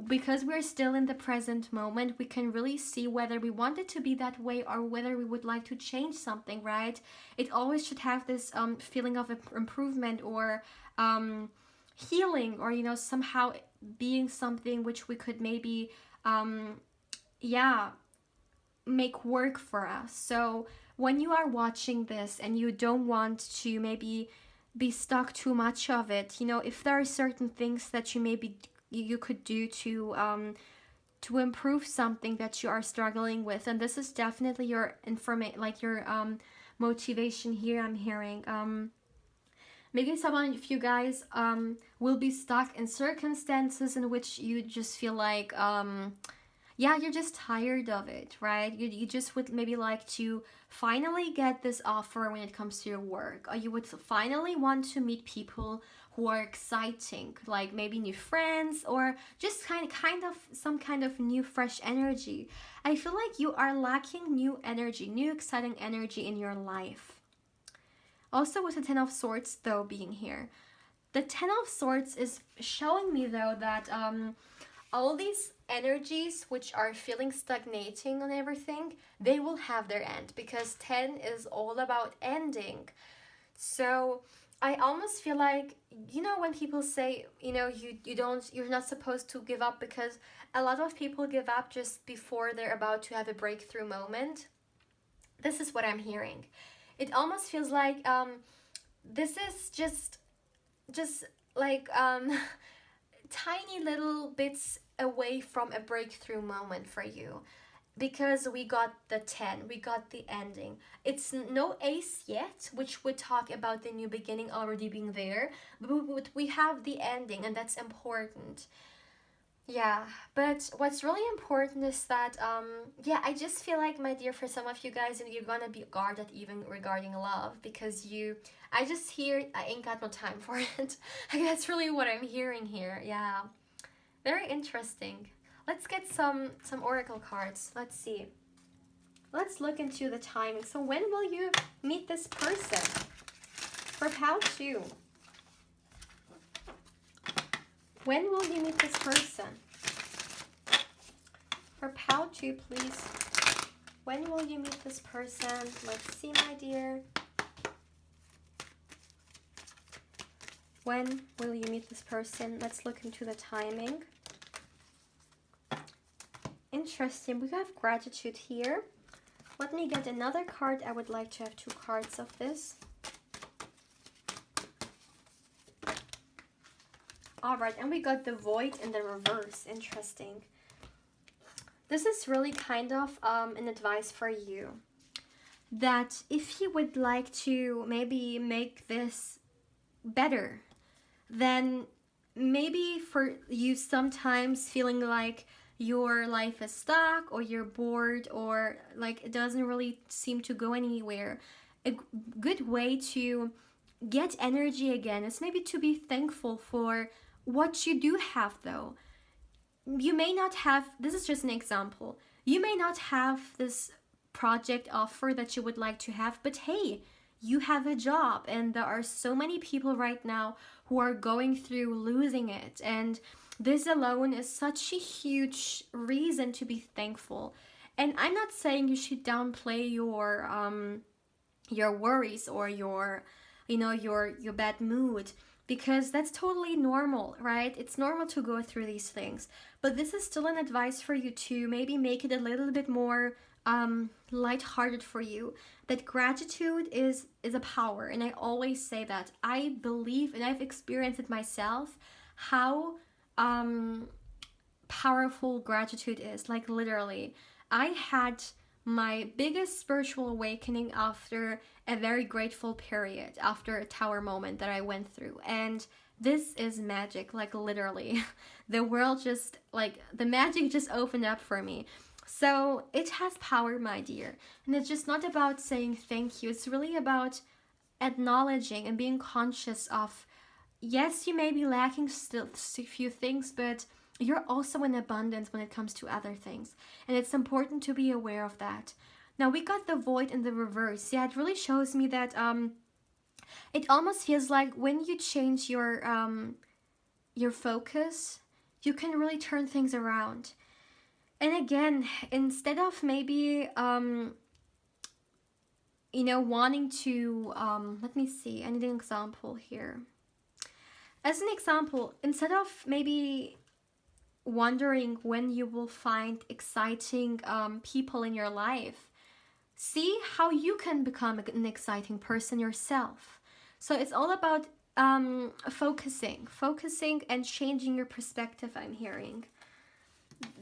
because we're still in the present moment, we can really see whether we want it to be that way or whether we would like to change something, right? It always should have this feeling of improvement, or healing, or somehow being something which we could maybe yeah, make work for us. So when you are watching this and you don't want to maybe be stuck too much of it, if there are certain things that you could do to improve something that you are struggling with, and this is definitely your your motivation here, I'm hearing. Maybe some of you guys will be stuck in circumstances in which you just feel like yeah, you're just tired of it, right? You just would maybe like to finally get this offer when it comes to your work, or you would finally want to meet people who are exciting, like maybe new friends, or just kind of some kind of new fresh energy. I feel like you are lacking new energy, new exciting energy in your life. Also with the Ten of Swords though being here, the Ten of Swords is showing me though that all these energies which are feeling stagnating on everything, they will have their end, because 10 is all about ending. So I almost feel like, when people say, you're not supposed to give up, because a lot of people give up just before they're about to have a breakthrough moment. This is what I'm hearing. It almost feels like this is just like tiny little bits away from a breakthrough moment for you, because we got the 10, we got the ending. It's no ace yet, which would talk about the new beginning already being there, but we have the ending, and that's important. Yeah, but what's really important is that yeah, I just feel like, my dear, for some of you guys, you're gonna be guarded even regarding love, because I just hear I ain't got no time for it. That's really what I'm hearing here. Yeah, very interesting. Let's get some oracle cards. Let's see. Let's look into the timing. So when will you meet this person? For Pal 2. When will you meet this person? For Pal 2, please. When will you meet this person? Let's see, my dear. When will you meet this person? Let's look into the timing. interesting. We have gratitude here. Let me get another card. I would like to have 2 cards of this. Alright, and we got the void in the reverse. Interesting. This is really kind of an advice for you. That if you would like to maybe make this better, then maybe for you sometimes feeling like your life is stuck or you're bored or like it doesn't really seem to go anywhere, a good way to get energy again is maybe to be thankful for what you do have, though. You may not have, this is just an example, you may not have this project offer that you would like to have, but hey, you have a job, and there are so many people right now who are going through losing it, and this alone is such a huge reason to be thankful. And I'm not saying you should downplay your worries or your bad mood, because that's totally normal, right? It's normal to go through these things, but this is still an advice for you to maybe make it a little bit more lighthearted for you. That gratitude is a power, and I always say that. I believe, and I've experienced it myself, how powerful gratitude is. Like literally, I had my biggest spiritual awakening after a very grateful period, after a tower moment that I went through. And this is magic, like literally. The world just, like, the magic just opened up for me. So it has power, my dear. And it's just not about saying thank you. It's really about acknowledging and being conscious of, yes, you may be lacking still a few things, but you're also in abundance when it comes to other things. And it's important to be aware of that. Now we got the void in the reverse. Yeah, it really shows me that it almost feels like when you change your focus, you can really turn things around. And again, instead of maybe wanting to let me see, I need an example here. As an example, instead of maybe wondering when you will find exciting people in your life, see how you can become an exciting person yourself. So it's all about focusing and changing your perspective, I'm hearing.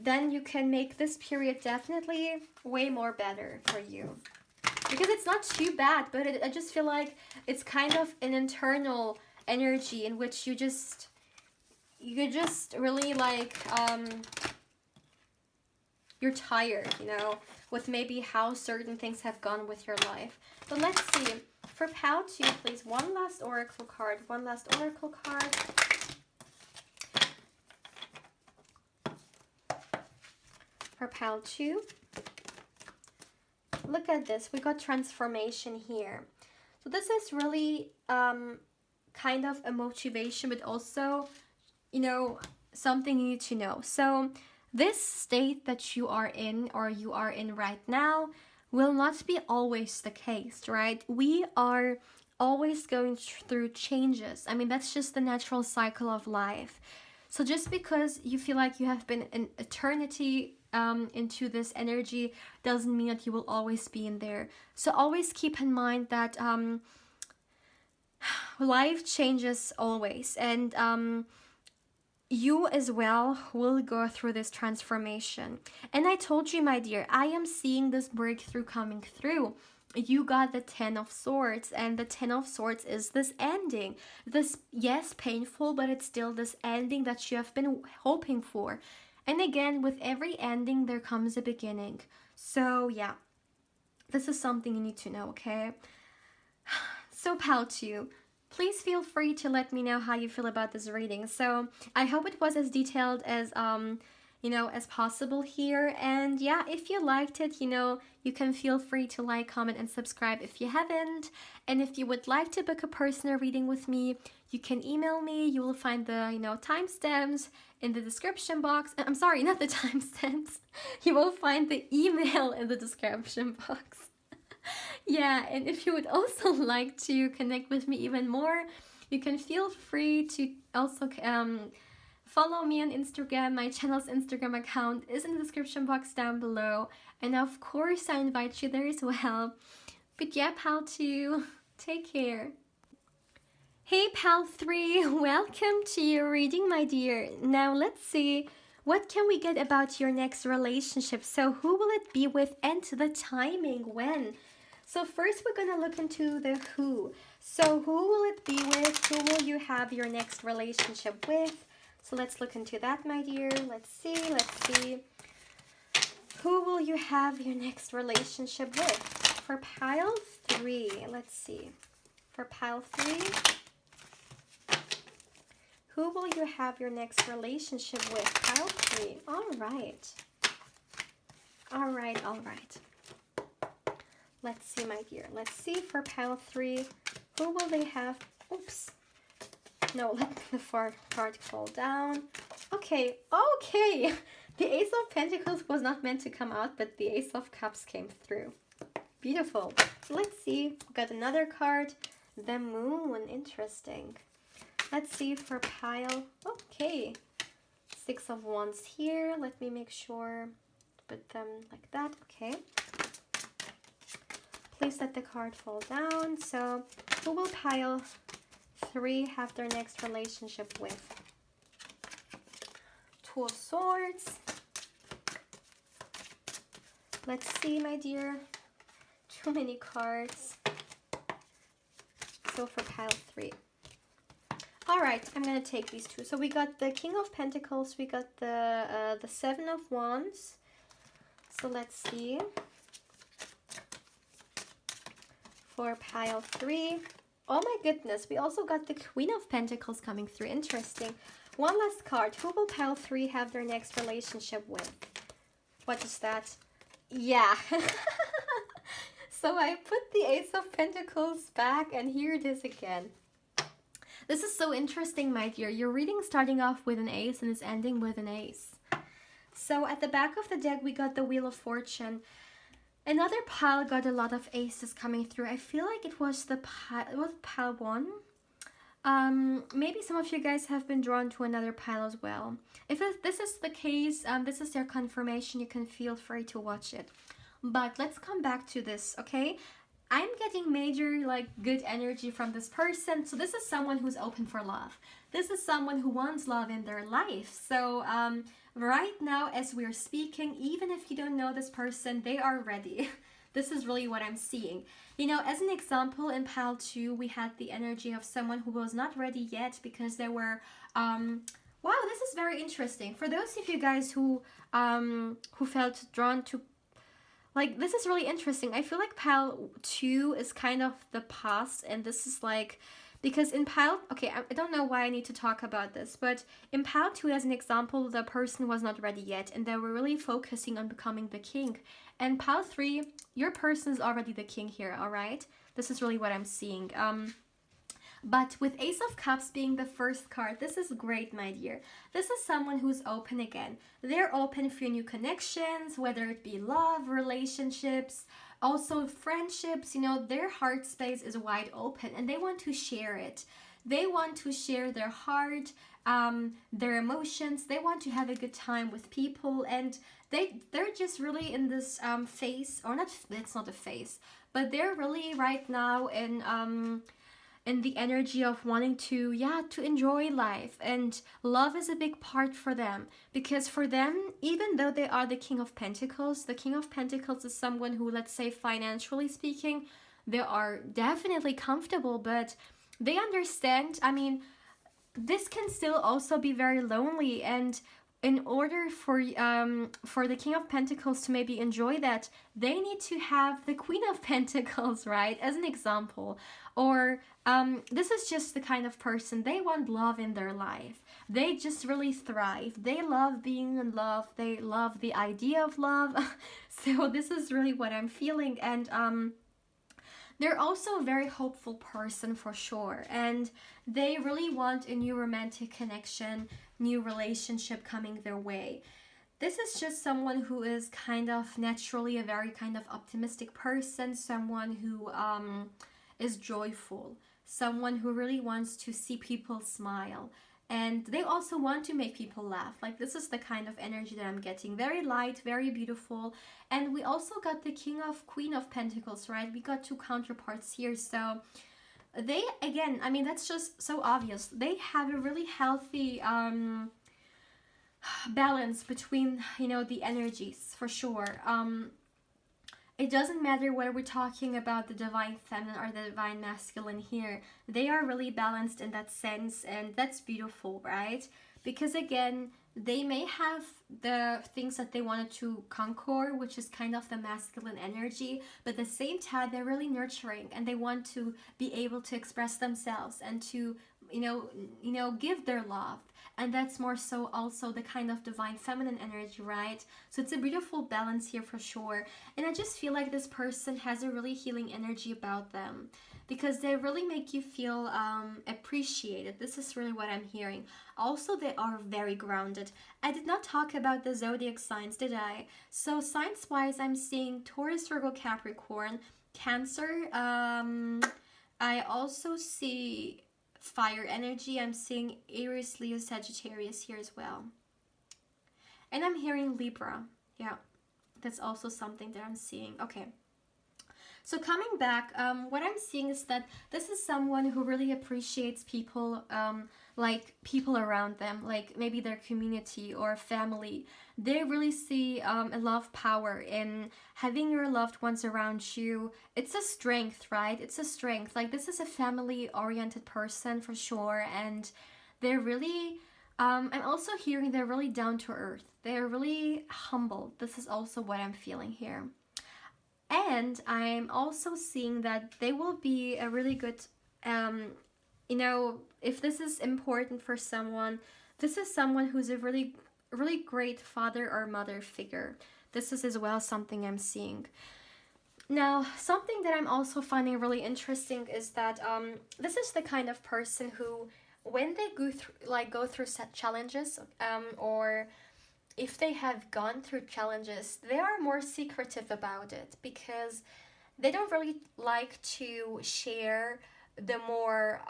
Then you can make this period definitely way more better for you. Because it's not too bad, but I just feel like it's kind of an internal energy in which you just really like you're tired, with maybe how certain things have gone with your life. But let's see, for Pal 2, please, one last oracle card. For Pal 2, look at this, we got transformation here. So this is really kind of a motivation, but also something you need to know. So this state that you are in right now will not be always the case, right? We are always going through changes. I mean, that's just the natural cycle of life. So just because you feel like you have been an eternity into this energy doesn't mean that you will always be in there. So always keep in mind that life changes always, and you as well will go through this transformation. And I told you, my dear, I am seeing this breakthrough coming through. You got the 10 of Swords, and the 10 of Swords is this ending. This, yes, painful, but it's still this ending that you have been hoping for. And again, with every ending, there comes a beginning. So yeah, this is something you need to know, okay? So Pal 2, please feel free to let me know how you feel about this reading. So I hope it was as detailed as as possible here. And yeah, if you liked it, you can feel free to like, comment, and subscribe if you haven't. And if you would like to book a personal reading with me, you can email me. You will find the timestamps in the description box. I'm sorry, not the timestamps. You will find the email in the description box. Yeah, and if you would also like to connect with me even more, you can feel free to also Follow me on Instagram. My channel's Instagram account is in the description box down below. And of course, I invite you there as well. But yeah, pal 2, take care. Hey pal 3, welcome to your reading, my dear. Now let's see, what can we get about your next relationship? So who will it be with and the timing, when? So first we're going to look into the who. So who will it be with? Who will you have your next relationship with? So let's look into that, my dear. Let's see. Who will you have your next relationship with? For pile 3, let's see. For pile 3, who will you have your next relationship with? Pile 3. All right. Let's see, my dear. Let's see for pile 3. Who will they have? Oops. No, let the card fall down. Okay. The Ace of Pentacles was not meant to come out, but the Ace of Cups came through. Beautiful. Let's see. We got another card. The Moon. Interesting. Let's see for pile. Okay. 6 of Wands here. Let me make sure. Put them like that. Okay. Please let the card fall down. So, who will pile 3 have their next relationship with? 2 of Swords. Let's see, my dear. Too many cards. So for pile 3. All right, I'm gonna take these 2. So we got the King of Pentacles. We got the 7 of Wands. So let's see. For pile 3. Oh my goodness, we also got the Queen of Pentacles coming through. Interesting. One last card. Who will pile 3 have their next relationship with? What is that? Yeah. So I put the Ace of Pentacles back, and here it is again. This is so interesting, my dear. Your reading starting off with an ace and is ending with an ace. So at the back of the deck, we got the Wheel of Fortune. Another pile got a lot of aces coming through. I feel like it was pile 1. Maybe some of you guys have been drawn to another pile as well. If this is the case, this is their confirmation. You can feel free to watch it. But let's come back to this, okay? I'm getting major, good energy from this person. So this is someone who's open for love. This is someone who wants love in their life. So right now, as we're speaking, even if you don't know this person, they are ready. This is really what I'm seeing. You know, as an example, in pile 2, we had the energy of someone who was not ready yet because they were... wow, this is very interesting. For those of you guys who felt drawn to... this is really interesting. I feel like pile 2 is kind of the past, and this is because in pile... Okay, I don't know why I need to talk about this, but in pile 2, as an example, the person was not ready yet, and they were really focusing on becoming the king. And pile 3, your person is already the king here, all right? This is really what I'm seeing. But with Ace of Cups being the first card, this is great, my dear. This is someone who's open again. They're open for new connections, whether it be love, relationships, also friendships. You know, their heart space is wide open and they want to share it. They want to share their heart, their emotions. They want to have a good time with people, and they're just really in this phase, or not, it's not a phase, but they're really right now in the energy of wanting to enjoy life, and love is a big part for them, because for them, even though they are the King of Pentacles is someone who, let's say financially speaking, they are definitely comfortable, but they understand, I mean, this can still also be very lonely, and in order for the King of Pentacles to maybe enjoy that, they need to have the Queen of Pentacles, right, as an example. Or this is just the kind of person, they want love in their life. They just really thrive. They love being in love. They love the idea of love. So this is really what I'm feeling. And they're also a very hopeful person for sure. And they really want a new romantic connection, new relationship coming their way. This is just someone who is kind of naturally a very kind of optimistic person, someone who is joyful, someone who really wants to see people smile. And they also want to make people laugh. Like, this is the kind of energy that I'm getting. Very light, very beautiful. And we also got the Queen of Pentacles, right? We got two counterparts here. So they, again, I mean, that's just so obvious. They have a really healthy balance between, the energies, for sure. It doesn't matter whether we're talking about the divine feminine or the divine masculine here. They are really balanced in that sense, and that's beautiful, right? Because again, they may have the things that they wanted to conquer, which is kind of the masculine energy, but at the same time, they're really nurturing, and they want to be able to express themselves and to, give their love. And that's more so also the kind of divine feminine energy, right? So it's a beautiful balance here for sure. And I just feel like this person has a really healing energy about them, because they really make you feel appreciated. This is really what I'm hearing. Also, they are very grounded. I did not talk about the zodiac signs, did I? So signs wise, I'm seeing Taurus, Virgo, Capricorn, Cancer. I also see fire energy. I'm seeing Aries, Leo, Sagittarius here as well. And I'm hearing Libra. Yeah, that's also something that I'm seeing. Okay. So coming back, what I'm seeing is that this is someone who really appreciates people, like people around them, like maybe their community or family. They really see a lot of power in having your loved ones around you. It's a strength, right? It's a strength. Like, this is a family-oriented person for sure, and they're really... I'm also hearing they're really down to earth. They're really humble. This is also what I'm feeling here. And I'm also seeing that they will be a really good, if this is important for someone, this is someone who's a really, really great father or mother figure. This is as well something I'm seeing. Now, something that I'm also finding really interesting is that this is the kind of person who, when they go through set challenges, or if they have gone through challenges, they are more secretive about it, because they don't really like to share the more,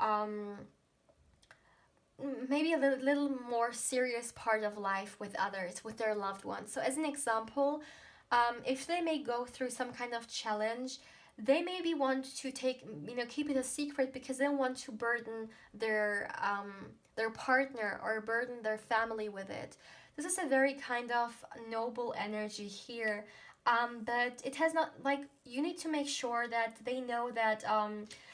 maybe a little more serious part of life with others, with their loved ones. So as an example, if they may go through some kind of challenge, they maybe want to keep it a secret, because they don't want to burden their partner or burden their family with it. This is a very kind of noble energy here, but it has not, like, you need to make sure that they know that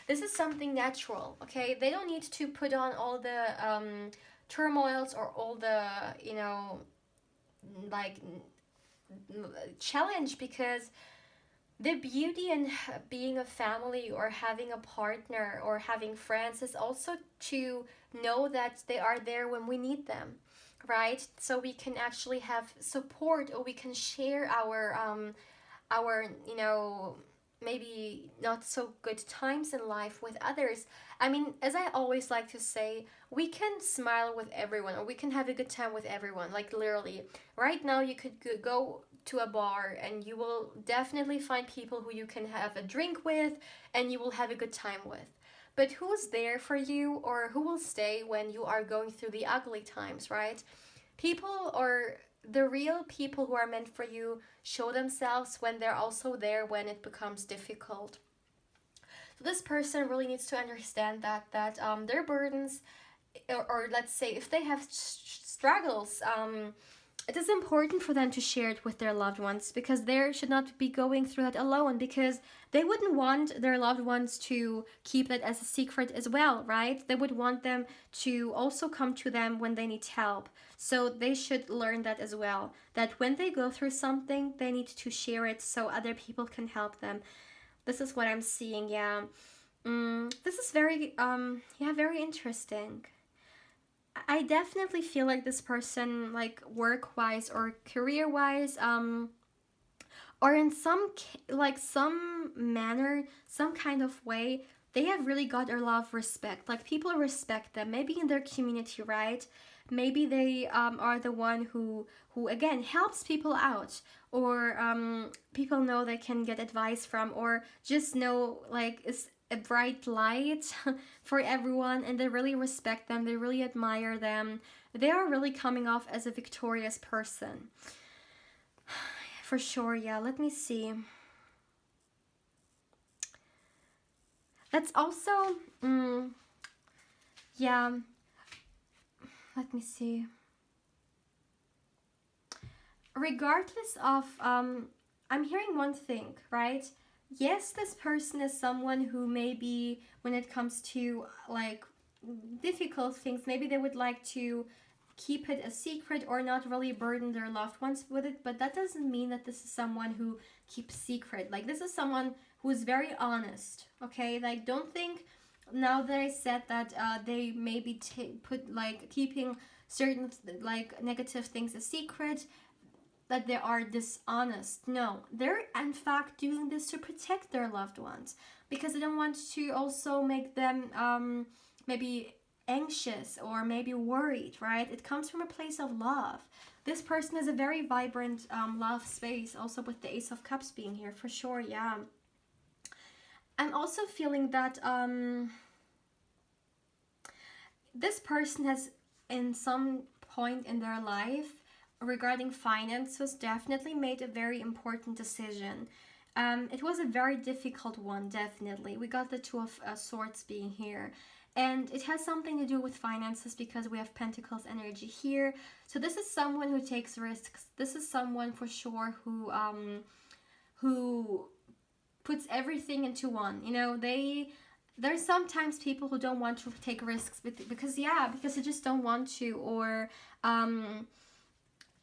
this is something natural, okay? They don't need to put on all the turmoils or all the, like, challenge, because the beauty in being a family or having a partner or having friends is also to know that they are there when we need them, right? So we can actually have support, or we can share our maybe not so good times in life with others. I mean, as I always like to say, we can smile with everyone, or we can have a good time with everyone. Like, literally, right now you could go to a bar and you will definitely find people who you can have a drink with and you will have a good time with. But who's there for you, or who will stay when you are going through the ugly times, right? People, or the real people who are meant for you, show themselves when they're also there when it becomes difficult. So this person really needs to understand that their burdens, or let's say if they have struggles, it is important for them to share it with their loved ones, because they should not be going through that alone, because they wouldn't want their loved ones to keep that as a secret as well, right? They would want them to also come to them when they need help. So they should learn that as well, that when they go through something, they need to share it so other people can help them. This is what I'm seeing, yeah. This is very, very interesting. I definitely feel like this person, like, work-wise or career-wise, or in some manner, some kind of way, they have really got a lot of respect. Like, people respect them, maybe in their community, right? Maybe they are the one who again helps people out, or people know they can get advice from, or just know, like, is a bright light for everyone, and they really respect them, they really admire them. They are really coming off as a victorious person. For sure, yeah. Let me see. That's also, yeah. Let me see. Regardless of, I'm hearing one thing, right? Yes, this person is someone who maybe, when it comes to like difficult things, maybe they would like to keep it a secret or not really burden their loved ones with it, but that doesn't mean that this is someone who keeps secret. Like, this is someone who is very honest, okay? Like, don't think now that I said that they maybe put like keeping certain like negative things a secret, that they are dishonest. No, they're in fact doing this to protect their loved ones, because they don't want to also make them maybe anxious or maybe worried, right? It comes from a place of love. This person is a very vibrant love space, also with the Ace of Cups being here, for sure, yeah. I'm also feeling that this person has, in some point in their life, regarding finances, definitely made a very important decision. It was a very difficult one, definitely. We got the Two of Swords being here. And it has something to do with finances because we have Pentacles energy here. So this is someone who takes risks. This is someone for sure who puts everything into one. You know, there's sometimes people who don't want to take risks because they just don't want to, or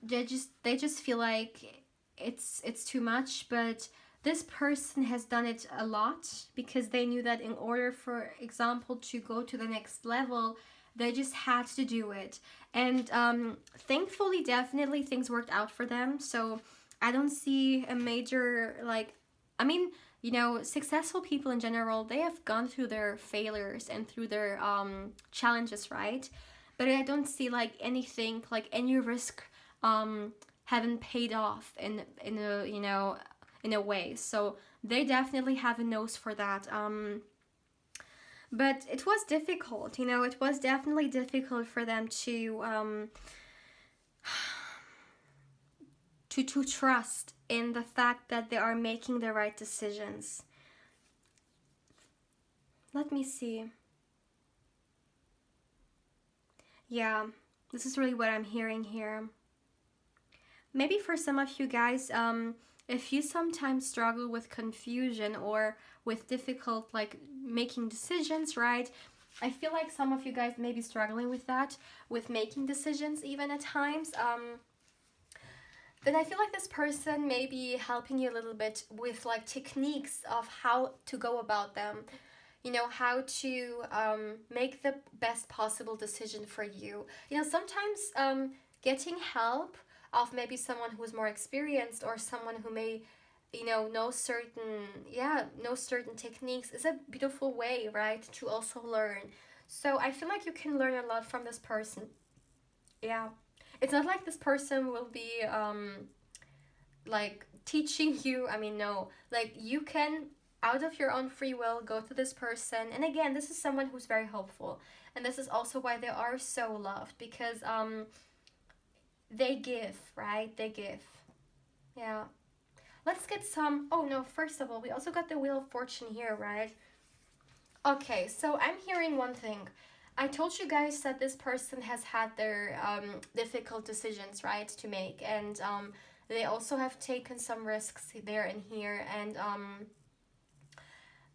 they just feel like it's too much. But this person has done it a lot because they knew that in order, for example, to go to the next level, they just had to do it. And thankfully, definitely things worked out for them. So I don't see a major, like, I mean, you know, successful people in general, they have gone through their failures and through their challenges, right? But I don't see like anything, like any risk haven't paid off in a, you know, in a way. So they definitely have a nose for that. But it was difficult, you know, it was definitely difficult for them to trust in the fact that they are making the right decisions. Let me see. Yeah, this is really what I'm hearing here. Maybe for some of you guys, if you sometimes struggle with confusion or with difficult like making decisions, right? I feel like some of you guys may be struggling with that, with making decisions even at times. Then I feel like this person may be helping you a little bit with like techniques of how to go about them. You know, how to make the best possible decision for you. You know, sometimes getting help of maybe someone who's more experienced or someone who may, you know certain techniques is a beautiful way, right, to also learn. So I feel like you can learn a lot from this person. Yeah, it's not like this person will be like teaching you. I mean, no, like you can out of your own free will go to this person. And again, this is someone who's very hopeful, and this is also why they are so loved, because they give, right? They give. Yeah. Let's get some. Oh no, first of all, we also got the Wheel of Fortune here, right? Okay, so I'm hearing one thing. I told you guys that this person has had their difficult decisions, right, to make, and they also have taken some risks there and here. And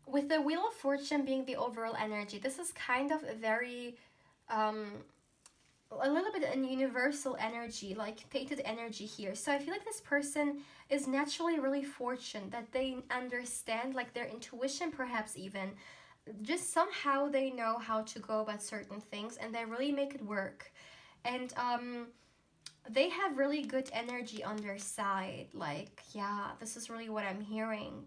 with the Wheel of Fortune being the overall energy, this is kind of a very a little bit an universal energy, like fated energy here. So I feel like this person is naturally really fortunate, that they understand like their intuition, perhaps even just somehow they know how to go about certain things, and they really make it work. And they have really good energy on their side. Like, yeah, this is really what I'm hearing.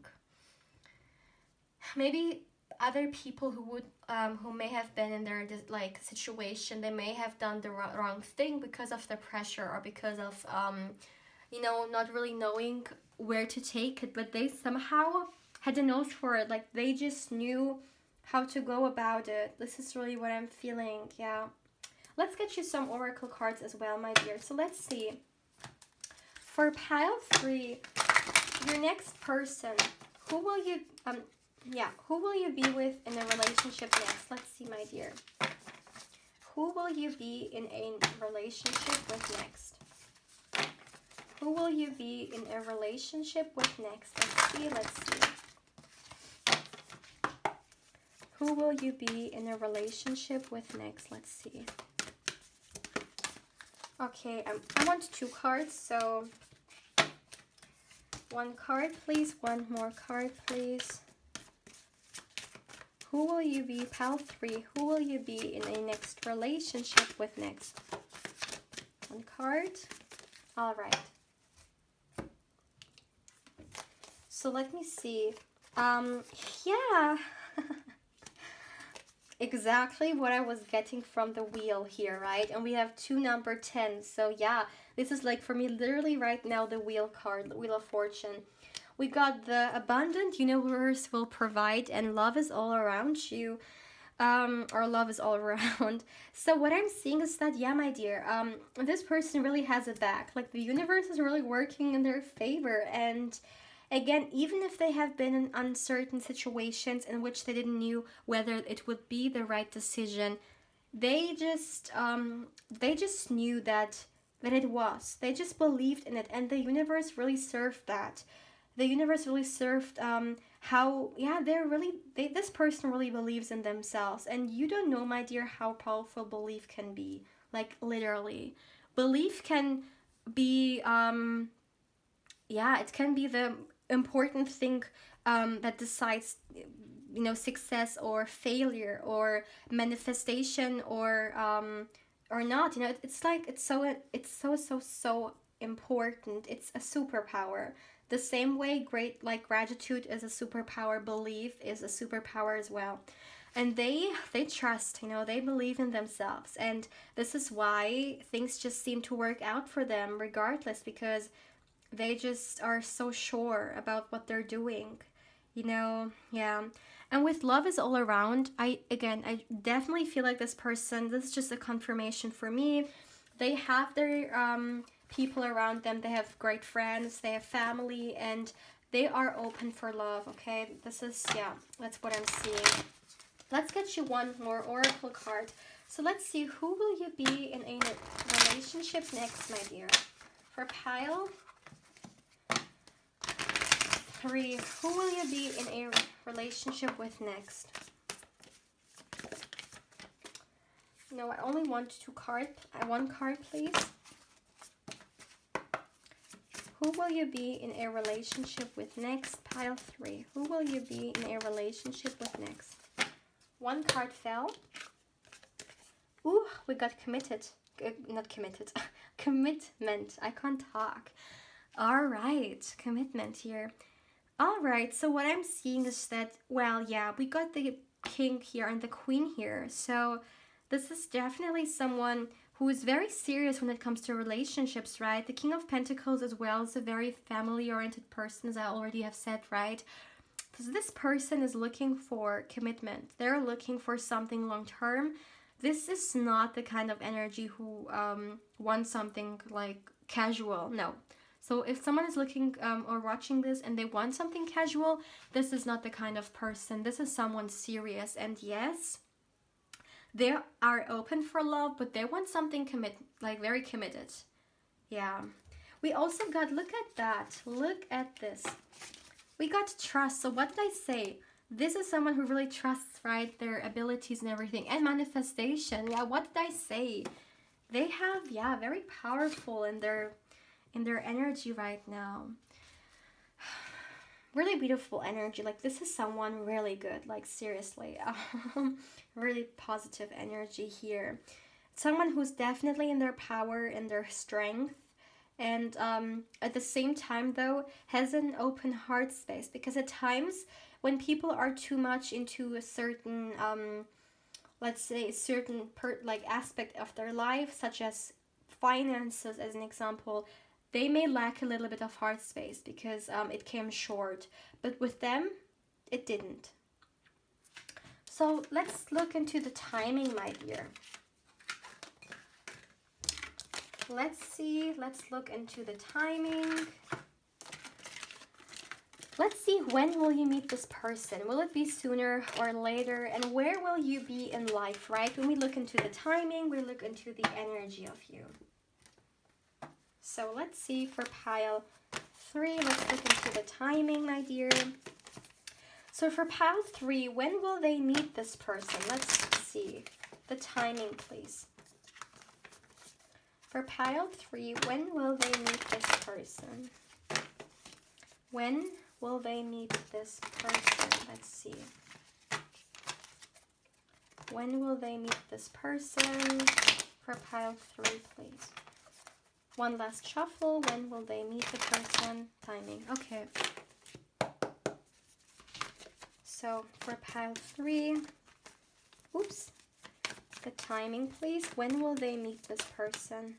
Maybe other people who may have been in their like situation, they may have done the wrong thing because of the pressure, or because of not really knowing where to take it, but they somehow had a nose for it. Like they just knew how to go about it. This is really what I'm feeling. Yeah. Let's get you some oracle cards as well, my dear. So let's see. For pile 3, your next person, who will you be with in a relationship next? Let's see, my dear. Who will you be in a relationship with next? Who will you be in a relationship with next? Let's see. Who will you be in a relationship with next? Let's see. Okay, I want 2 cards, so 1 card, please. 1 more card, please. Who will you be, pile 3? Who will you be in a next relationship with next? 1 card. All right. So let me see. Yeah. Exactly what I was getting from the wheel here, right? And we have 2 number 10. So yeah, this is like for me literally right now the wheel card, the Wheel of Fortune. We got the abundant universe will provide and love is all around you. Or love is all around. So what I'm seeing is that, yeah, my dear, this person really has it back. Like the universe is really working in their favor. And again, even if they have been in uncertain situations in which they didn't know whether it would be the right decision, they just knew that it was. They just believed in it, and the universe really served that. The universe really served how, yeah, this person really believes in themselves. And you don't know, my dear, how powerful belief can be. Like literally, belief can be it can be the important thing that decides, success or failure or manifestation or not. It's like it's so important. It's a superpower. The same way gratitude is a superpower, belief is a superpower as well. And they trust, they believe in themselves, and this is why things just seem to work out for them regardless, because they just are so sure about what they're doing, yeah. And with love is all around, I definitely feel like this is just a confirmation for me. They have their people around them, they have great friends, they have family, and they are open for love. Okay, that's what I'm seeing. Let's get you 1 more oracle card. So let's see, who will you be in a relationship next, my dear? For pile 3, who will you be in a relationship with next? No, I only want 2 cards. 1 card, please. Who will you be in a relationship with next? Pile 3. Who will you be in a relationship with next? 1 card fell. Ooh, we got committed. Not committed. Commitment. I can't talk. All right, commitment here. All right, so what I'm seeing is that, well, yeah, we got the king here and the queen here. So this is definitely someone who is very serious when it comes to relationships, right? The King of Pentacles as well is a very family-oriented person, as I already have said, right? So this person is looking for commitment. They're looking for something long-term. This is not the kind of energy who wants something like casual. No. So if someone is looking or watching this and they want something casual, this is not the kind of person. This is someone serious. And yes, they are open for love, but they want something very committed. Yeah. We also got, look at that. Look at this. We got trust. So what did I say? This is someone who really trusts, right, their abilities and everything. And manifestation. Yeah, what did I say? They have, very powerful in their energy right now. Really beautiful energy. Like, this is someone really good. Like, seriously. Really positive energy here. Someone who's definitely in their power and their strength. And at the same time, though, has an open heart space. Because at times, when people are too much into a certain, let's say, aspect of their life, such as finances, as an example, they may lack a little bit of heart space because it came short. But with them, It didn't. So let's look into the timing, my dear. Let's see. Let's look into the timing. Let's see, when will you meet this person? Will it be sooner or later? And where will you be in life, right? When we look into the timing, we look into the energy of you. So let's see for pile 3. Let's look into the timing, my dear. So for pile 3, when will they meet this person? Let's see. The timing, please. For pile 3, when will they meet this person? When will they meet this person? Let's see. When will they meet this person? For pile 3, please. One last shuffle. When will they meet the person? Timing. Okay. So for pile 3, oops, the timing, please. When will they meet this person?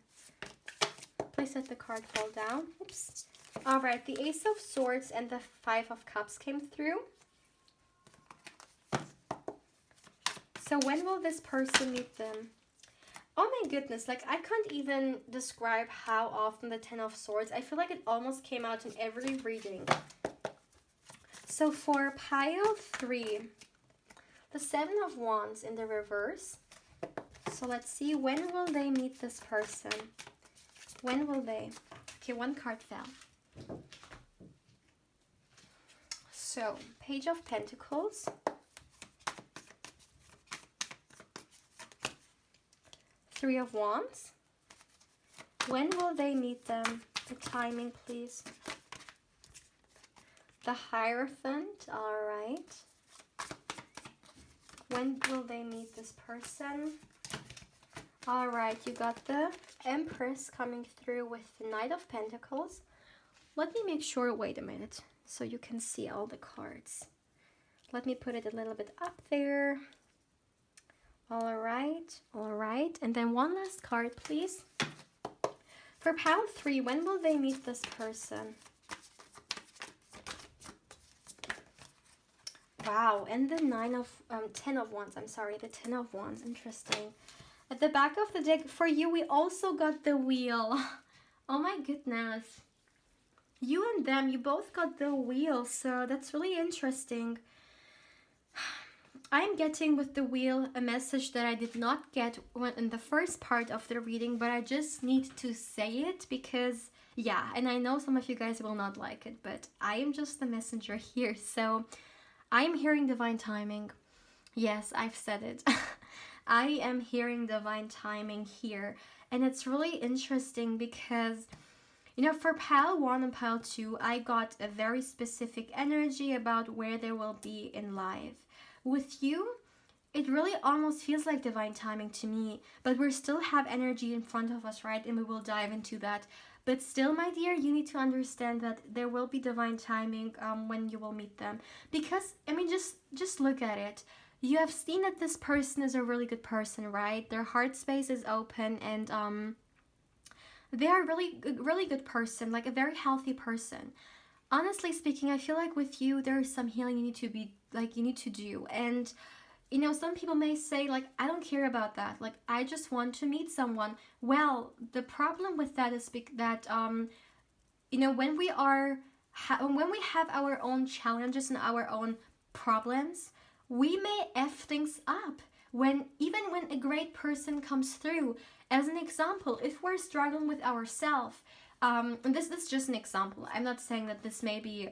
Please let the card fall down. Oops. All right, the Ace of Swords and the 5 of Cups came through. So when will this person meet them? Oh my goodness, like I can't even describe how often the 10 of Swords. I feel like it almost came out in every reading. So for pile 3, the 7 of Wands in the reverse. So let's see, when will they meet this person? When will they? Okay, one card fell. So, Page of Pentacles. Three of Wands. When will they meet them? The timing, please. The Hierophant, all right. When will they meet this person? All right, you got the Empress coming through with the Knight of Pentacles. Let me make sure, wait a minute, so you can see all the cards. Let me put it a little bit up there. All right. And then one last card, please. For pile 3, when will they meet this person? Wow, and the 10 of Wands, I'm sorry, the 10 of Wands, interesting. At the back of the deck, for you, we also got the Wheel. Oh my goodness. You and them, you both got the Wheel, so that's really interesting. I'm getting with the Wheel a message that I did not get in the first part of the reading, but I just need to say it because, yeah, and I know some of you guys will not like it, but I am just the messenger here, so I am hearing divine timing. Yes, I've said it. I am hearing divine timing here, and it's really interesting because, you know, for pile 1 and pile 2, I got a very specific energy about where they will be in life. With you, it really almost feels like divine timing to me, but we still have energy in front of us, right? And we will dive into that. But still, my dear, you need to understand that there will be divine timing when you will meet them. Because, I mean, just look at it. You have seen that this person is a really good person, right? Their heart space is open, and they are really good person, like a very healthy person. Honestly speaking, I feel like with you, there is some healing you need to do. And, you know, some people may say, like, I don't care about that. Like, I just want to meet someone. Well, the problem with that is that, you know, when we have our own challenges and our own problems, we may F things up even when a great person comes through. As an example, if we're struggling with ourselves, and this is just an example. I'm not saying that this may be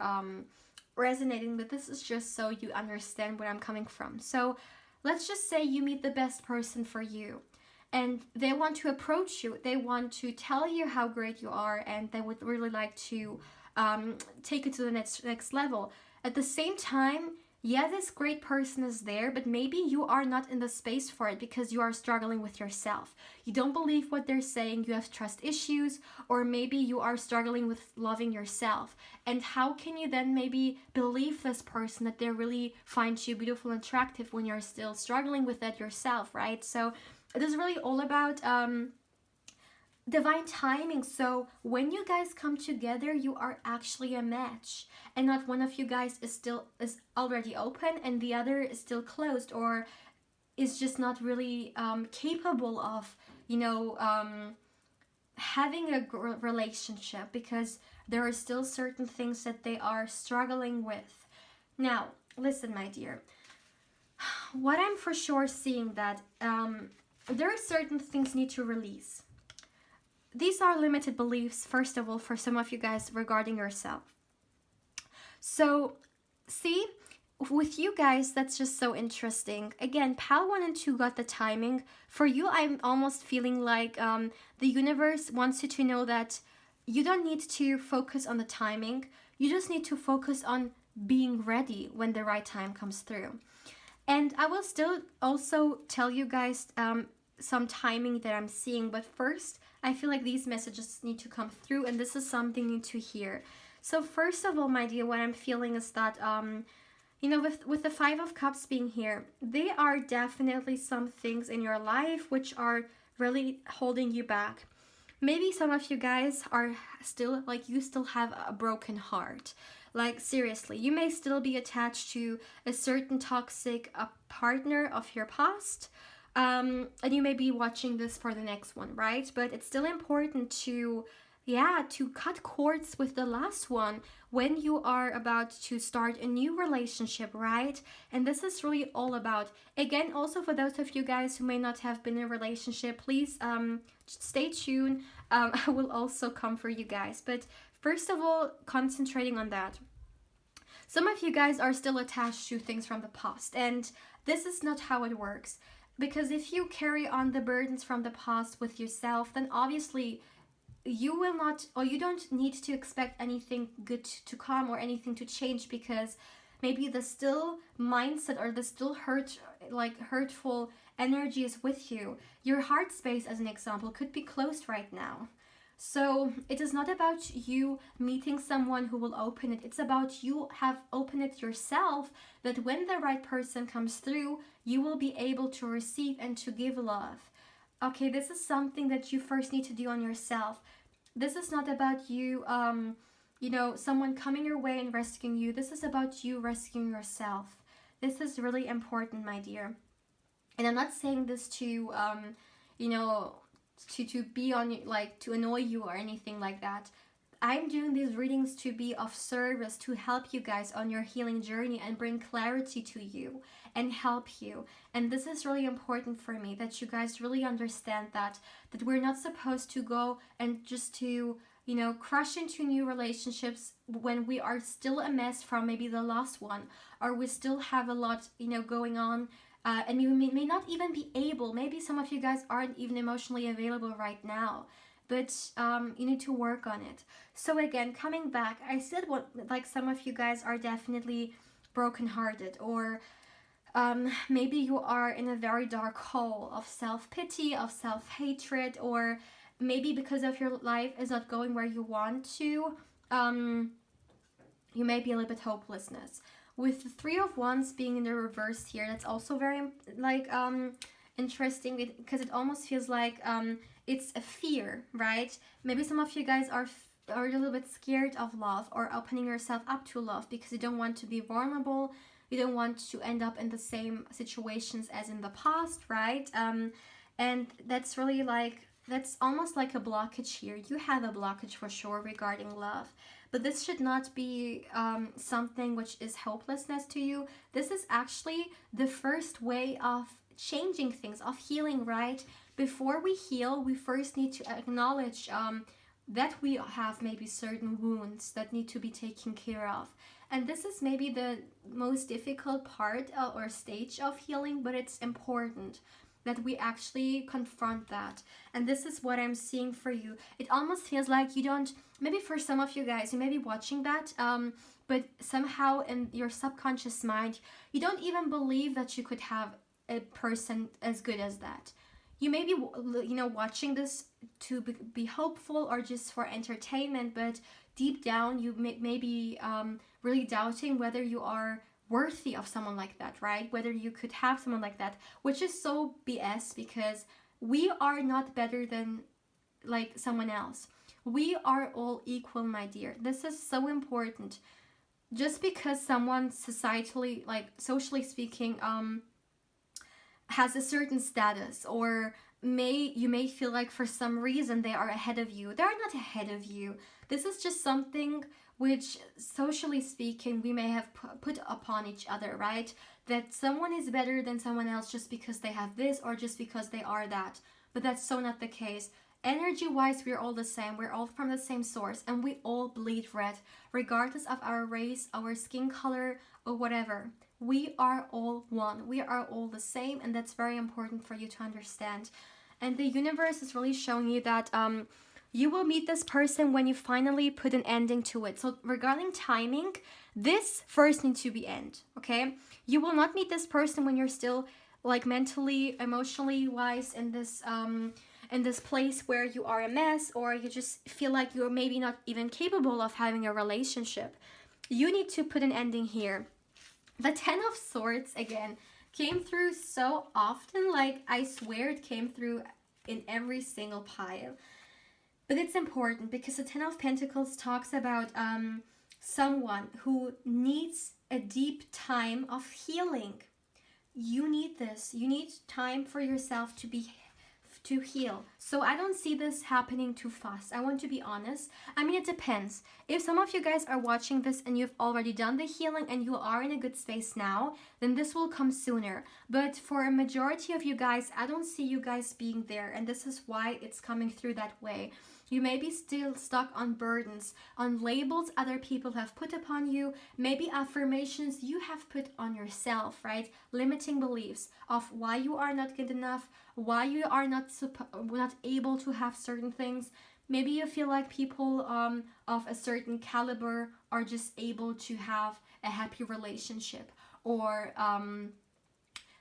resonating, but this is just so you understand where I'm coming from. So let's just say you meet the best person for you, and they want to approach you. They want to tell you how great you are, and they would really like to take it to the next level. At the same time, yeah, this great person is there, but maybe you are not in the space for it because you are struggling with yourself. You don't believe what they're saying, you have trust issues, or maybe you are struggling with loving yourself. And how can you then maybe believe this person that they really find you beautiful and attractive when you're still struggling with that yourself, right? So it is really all about divine timing. So when you guys come together, you are actually a match, and not one of you guys is already open and the other is still closed, or is just not really capable of, having a relationship, because there are still certain things that they are struggling with. Now, listen, my dear, what I'm for sure seeing that there are certain things need to release. These are limited beliefs, first of all, for some of you guys regarding yourself. So, see, with you guys, that's just so interesting. Again, Pal 1 and 2 got the timing. For you, I'm almost feeling like the universe wants you to know that you don't need to focus on the timing. You just need to focus on being ready when the right time comes through. And I will still also tell you guys some timing that I'm seeing. But first, I feel like these messages need to come through, and this is something you need to hear. So first of all, my dear, what I'm feeling is that with the Five of Cups being here, there are definitely some things in your life which are really holding you back. Maybe some of you guys are still, like, you still have a broken heart. Like, seriously, you may still be attached to a certain toxic partner of your past. And you may be watching this for the next one, right? But it's still important to cut cords with the last one when you are about to start a new relationship, right? And this is really all about, again, also for those of you guys who may not have been in a relationship, please stay tuned. I will also come for you guys. But first of all, concentrating on that. Some of you guys are still attached to things from the past, and this is not how it works. Because if you carry on the burdens from the past with yourself, then obviously you will not, or you don't need to expect anything good to come or anything to change, because maybe the still mindset or the still hurtful energy is with you. Your heart space, as an example, could be closed right now. So it is not about you meeting someone who will open it. It's about you have opened it yourself, that when the right person comes through, you will be able to receive and to give love. Okay, this is something that you first need to do on yourself. This is not about you, someone coming your way and rescuing you. This is about you rescuing yourself. This is really important, my dear. And I'm not saying this to, to be on, like, to annoy you or anything like that. I'm doing these readings to be of service, to help you guys on your healing journey and bring clarity to you and help you. And this is really important for me, that you guys really understand that we're not supposed to go and just to, crush into new relationships when we are still a mess from maybe the last one, or we still have a lot, going on. And you may not even be able, maybe some of you guys aren't even emotionally available right now, but you need to work on it. So again, coming back, I said some of you guys are definitely brokenhearted, or maybe you are in a very dark hole of self-pity, of self-hatred, or maybe because of your life is not going where you want to, you may be a little bit hopelessness. With the Three of Wands being in the reverse here, that's also very interesting, because it almost feels like it's a fear, right? Maybe some of you guys are a little bit scared of love, or opening yourself up to love, because you don't want to be vulnerable. You don't want to end up in the same situations as in the past, right? And that's really that's almost like a blockage here. You have a blockage for sure regarding love. But this should not be something which is hopelessness to you. This is actually the first way of changing things, of healing, right? Before we heal, we first need to acknowledge that we have maybe certain wounds that need to be taken care of. And this is maybe the most difficult part or stage of healing, but it's important that we actually confront that. And this is what I'm seeing for you. It almost feels like you don't, maybe for some of you guys, you may be watching that, but somehow in your subconscious mind, you don't even believe that you could have a person as good as that. You may be, watching this to be hopeful or just for entertainment, but deep down, you may be really doubting whether you are worthy of someone like that, right? Whether you could have someone like that, which is so BS, because we are not better than like someone else. We are all equal, my dear. This is so important. Just because someone societally, like socially speaking, has a certain status, or you may feel like for some reason they are ahead of you. They are not ahead of you. This is just something which, socially speaking, we may have put upon each other, right? That someone is better than someone else just because they have this or just because they are that. But that's so not the case. Energy wise, we're all the same. We're all from the same source, and we all bleed red, regardless of our race, our skin color, or whatever. We are all one. We are all the same, and that's very important for you to understand. And the universe is really showing you that you will meet this person when you finally put an ending to it. So regarding timing, this first needs to be end, okay? You will not meet this person when you're still like mentally, emotionally wise in this place where you are a mess, or you just feel like you're maybe not even capable of having a relationship. You need to put an ending here. The Ten of Swords, again, came through so often. Like, I swear it came through in every single pile. But it's important because the Ten of Pentacles talks about someone who needs a deep time of healing. You need this. You need time for yourself to heal. So I don't see this happening too fast. I want to be honest. I mean, it depends. If some of you guys are watching this and you've already done the healing and you are in a good space now, then this will come sooner. But for a majority of you guys, I don't see you guys being there, and this is why it's coming through that way. You may be still stuck on burdens, on labels other people have put upon you, maybe affirmations you have put on yourself, right? Limiting beliefs of why you are not good enough, why you are not able to have certain things. Maybe you feel like people of a certain caliber are just able to have a happy relationship, or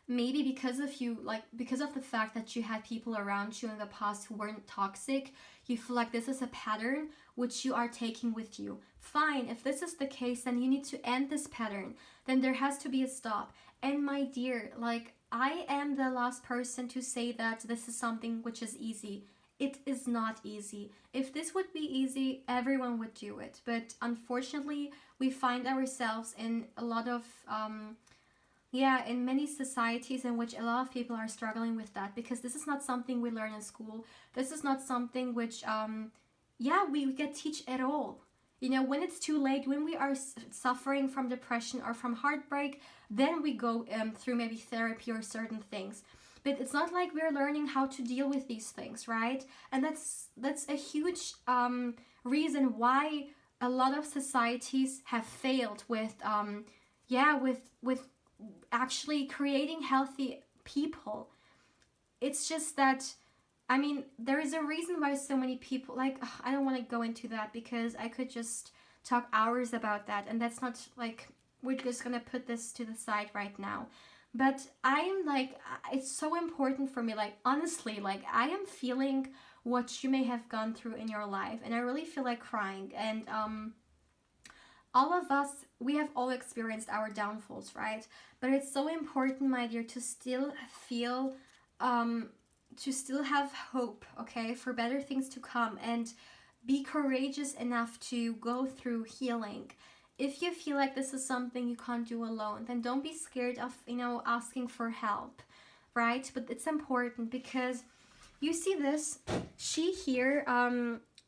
maybe because of the fact that you had people around you in the past who weren't toxic, you feel like this is a pattern which you are taking with you. Fine, if this is the case, then you need to end this pattern. Then there has to be a stop. And my dear, like, I am the last person to say that this is something which is easy. It is not easy. If this would be easy, everyone would do it. But unfortunately, we find ourselves in a lot of in many societies in which a lot of people are struggling with that, because this is not something we learn in school. This is not something which we get teach at all. You know, when it's too late, when we are suffering from depression or from heartbreak, then we go through maybe therapy or certain things. But it's not like we're learning how to deal with these things, right? And that's a huge reason why a lot of societies have failed with actually creating healthy people. It's just that, I mean, there is a reason why so many people, like, I don't want to go into that because I could just talk hours about that, and that's not, like, we're just gonna put this to the side right now. But I'm like, it's so important for me, like, honestly, like, I am feeling what you may have gone through in your life, and I really feel like crying. And all of us, we have all experienced our downfalls, right? But it's so important, my dear, to still feel, to still have hope, okay, for better things to come, and be courageous enough to go through healing. If you feel like this is something you can't do alone, then don't be scared of, asking for help, right? But it's important because you see this, she here,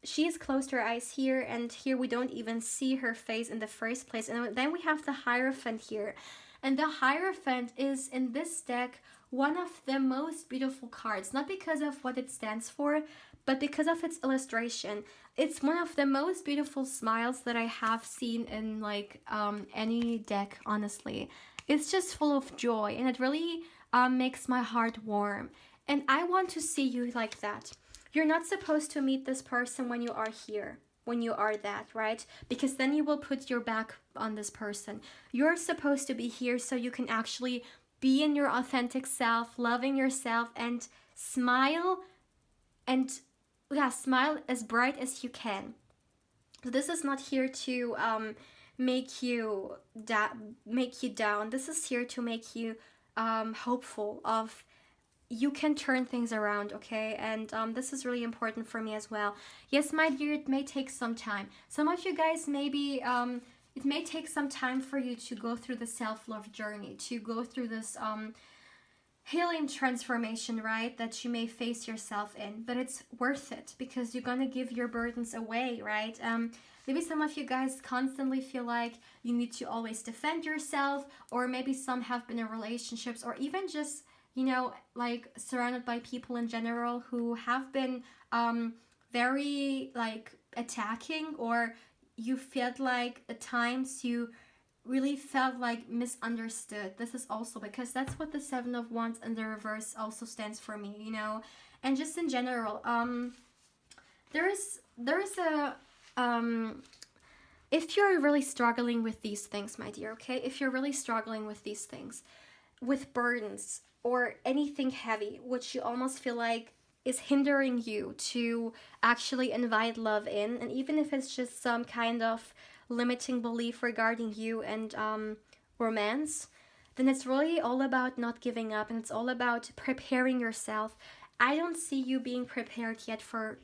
she's closed her eyes here, and here we don't even see her face in the first place. And then we have the Hierophant here. And the Hierophant is, in this deck, one of the most beautiful cards. Not because of what it stands for, but because of its illustration. It's one of the most beautiful smiles that I have seen in, like, any deck, honestly. It's just full of joy, and it really makes my heart warm. And I want to see you like that. You're not supposed to meet this person when you are here, when you are that, right? Because then you will put your back on this person. You're supposed to be here so you can actually be in your authentic self, loving yourself, and smile, and smile as bright as you can. So this is not here to make you down. This is here to make you hopeful of you can turn things around, okay? And this is really important for me as well. Yes, my dear, it may take some time. Some of you guys maybe it may take some time for you to go through the self-love journey, to go through this healing transformation, right? That you may face yourself in, but it's worth it because you're gonna give your burdens away, right? Maybe some of you guys constantly feel like you need to always defend yourself, or maybe some have been in relationships, or even just, you know, like surrounded by people in general who have been very like attacking, or you felt like at times you really felt like misunderstood. This is also because that's what the Seven of Wands and the reverse also stands for me, you know. And just in general, there's a if you're really struggling with these things, my dear, okay, if you're really struggling with these things, with burdens or anything heavy which you almost feel like is hindering you to actually invite love in, and even if it's just some kind of limiting belief regarding you and romance, then it's really all about not giving up, and it's all about preparing yourself. I don't see you being prepared yet for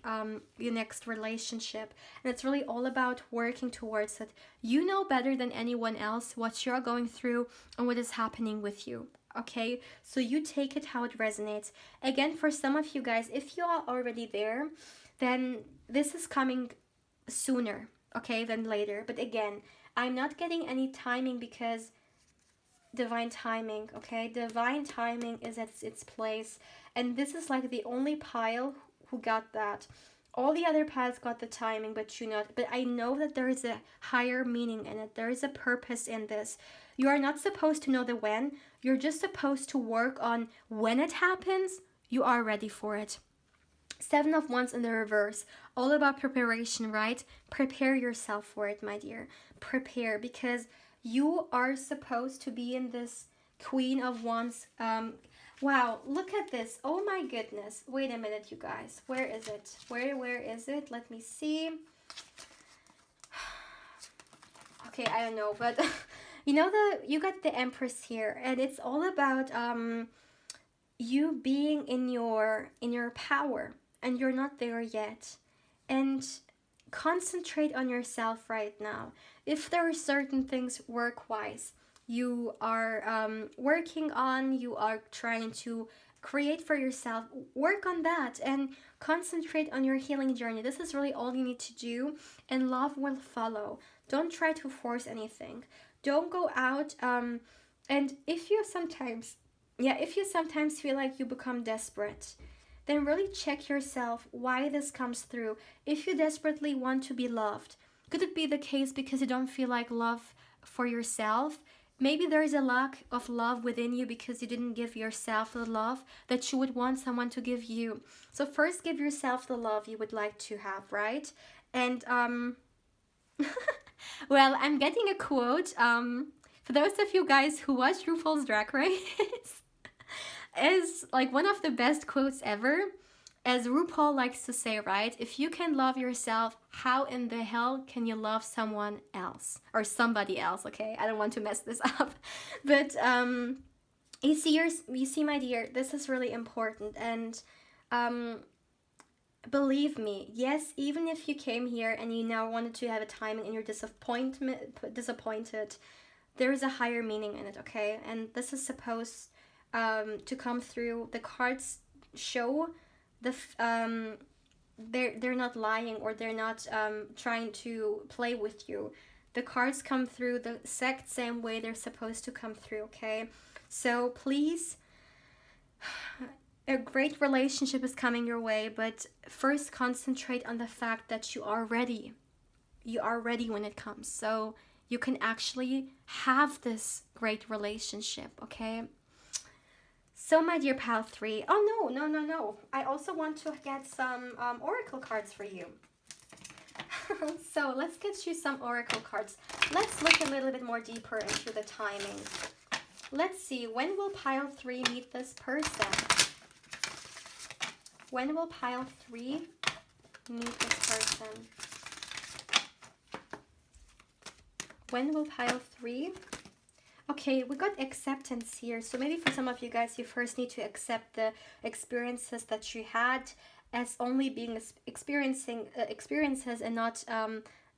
your next relationship, and it's really all about working towards it. You know better than anyone else what you're going through and what is happening with you. Okay, so you take it how it resonates. Again, for some of you guys, if you are already there, then this is coming sooner, okay, than later. But again, I'm not getting any timing because divine timing, okay? Divine timing is at its place. And this is like the only pile who got that. All the other piles got the timing, but you not. But I know that there is a higher meaning in it. There is a purpose in this. You are not supposed to know the when. You're just supposed to work on when it happens, you are ready for it. Seven of Wands in the reverse. All about preparation, right? Prepare yourself for it, my dear. Prepare, because you are supposed to be in this Queen of Wands. Wow, look at this. Oh my goodness. Wait a minute, you guys. Where is it? Where is it? Let me see. Okay, I don't know, but you know, you got the Empress here, and it's all about you being in your power, and you're not there yet. And concentrate on yourself right now. If there are certain things work-wise you are working on, you are trying to create for yourself, work on that and concentrate on your healing journey. This is really all you need to do, and love will follow. Don't try to force anything. Don't go out and if you sometimes feel like you become desperate, then really check yourself why this comes through. If you desperately want to be loved, could it be the case because you don't feel like love for yourself? Maybe there is a lack of love within you because you didn't give yourself the love that you would want someone to give you. So first give yourself the love you would like to have, right? And well, I'm getting a quote. For those of you guys who watch RuPaul's Drag Race, is like one of the best quotes ever. As RuPaul likes to say, right? If you can love yourself, how in the hell can you love someone else or somebody else? Okay, I don't want to mess this up, but you see, my dear, this is really important, and believe me, yes, even if you came here and you now wanted to have a timing and you're disappointed, there is a higher meaning in it, okay? And this is supposed to come through. The cards show they're not lying, or they're not trying to play with you. The cards come through the exact same way they're supposed to come through, okay? So please, a great relationship is coming your way, but first concentrate on the fact that you are ready. You are ready when it comes, so you can actually have this great relationship, okay? So, my dear pal 3, oh no, I also want to get some oracle cards for you. So let's get you some oracle cards. Let's look a little bit more deeper into the timing. Let's see, when will pile 3 meet this person? When will pile 3 meet this person? When will pile 3? Okay, we got acceptance here. So maybe for some of you guys, you first need to accept the experiences that you had as only being experiencing experiences, and not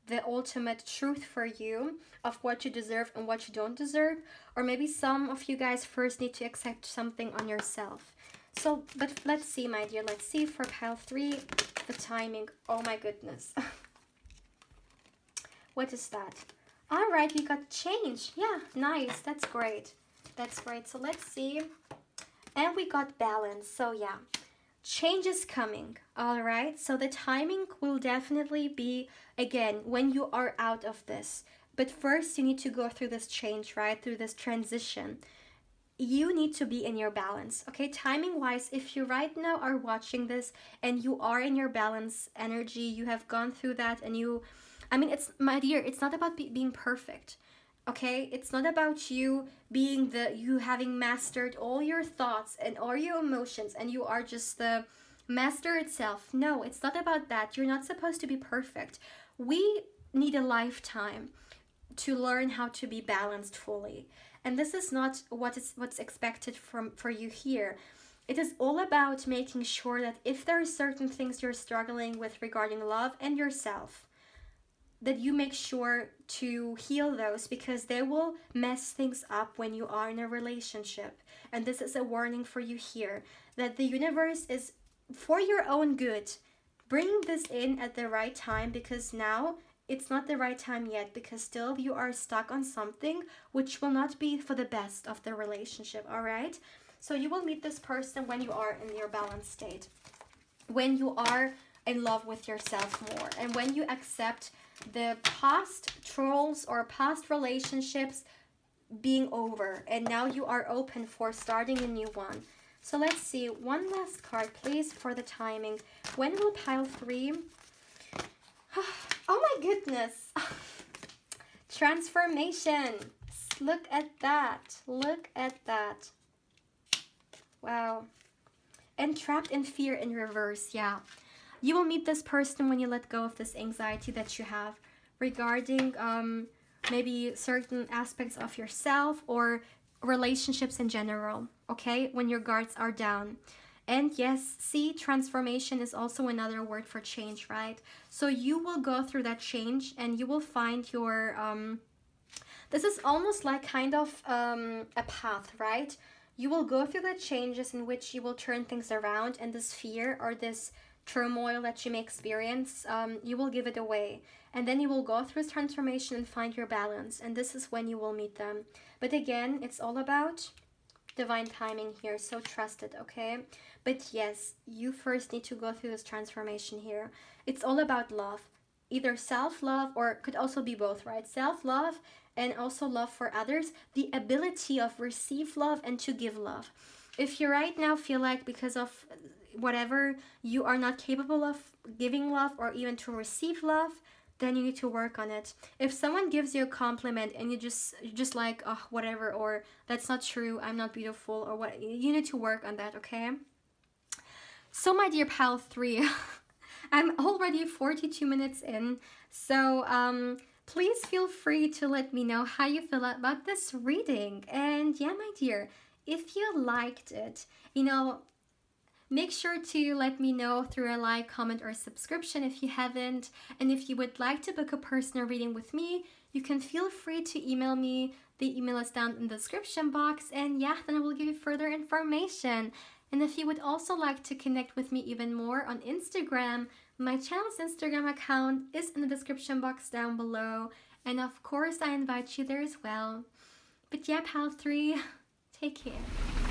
the ultimate truth for you of what you deserve and what you don't deserve. Or maybe some of you guys first need to accept something on yourself. So, but let's see, my dear. Let's see for pile 3, the timing. Oh my goodness. What is that? All right, we got change. Yeah, nice. That's great. That's great. So let's see. And we got balance. So yeah, change is coming. All right. So the timing will definitely be, again, when you are out of this. But first, you need to go through this change, right? Through this transition. You need to be in your balance, okay? Timing wise, if you right now are watching this and you are in your balance energy, you have gone through that, and you, I mean, it's, my dear, it's not about being perfect, okay? It's not about you being you having mastered all your thoughts and all your emotions and you are just the master itself. No, it's not about that. You're not supposed to be perfect. We need a lifetime to learn how to be balanced fully. And this is not what's expected for you here. It is all about making sure that if there are certain things you're struggling with regarding love and yourself, that you make sure to heal those, because they will mess things up when you are in a relationship. And this is a warning for you here, that the universe is for your own good. Bring this in at the right time, because now it's not the right time yet, because still you are stuck on something which will not be for the best of the relationship, all right? So you will meet this person when you are in your balanced state, when you are in love with yourself more, and when you accept the past trolls or past relationships being over, and now you are open for starting a new one. So let's see, one last card, please, for the timing. When will pile 3... Oh my goodness. Transformation. Look at that. Look at that. Wow. And trapped in fear in reverse. Yeah. You will meet this person when you let go of this anxiety that you have regarding maybe certain aspects of yourself or relationships in general. Okay? When your guards are down. And yes, see, transformation is also another word for change, right? So you will go through that change and you will find your, this is almost like kind of a path, right? You will go through the changes in which you will turn things around, and this fear or this turmoil that you may experience, you will give it away. And then you will go through this transformation and find your balance. And this is when you will meet them. But again, it's all about divine timing here, so trust it, okay? But yes, you first need to go through this transformation here. It's all about love, either self-love, or it could also be both, right? Self-love and also love for others, the ability of receive love and to give love. If you right now feel like because of whatever you are not capable of giving love or even to receive love, then you need to work on it. If someone gives you a compliment and you're just like, oh, whatever, or that's not true, I'm not beautiful, or what, you need to work on that, okay? So my dear pal 3, I'm already 42 minutes in, so please feel free to let me know how you feel about this reading. And yeah, my dear, if you liked it, make sure to let me know through a like, comment, or subscription if you haven't. And if you would like to book a personal reading with me, you can feel free to email me. The email is down in the description box. And yeah, then I will give you further information. And if you would also like to connect with me even more on Instagram, my channel's Instagram account is in the description box down below. And of course, I invite you there as well. But yeah, pal 3, take care.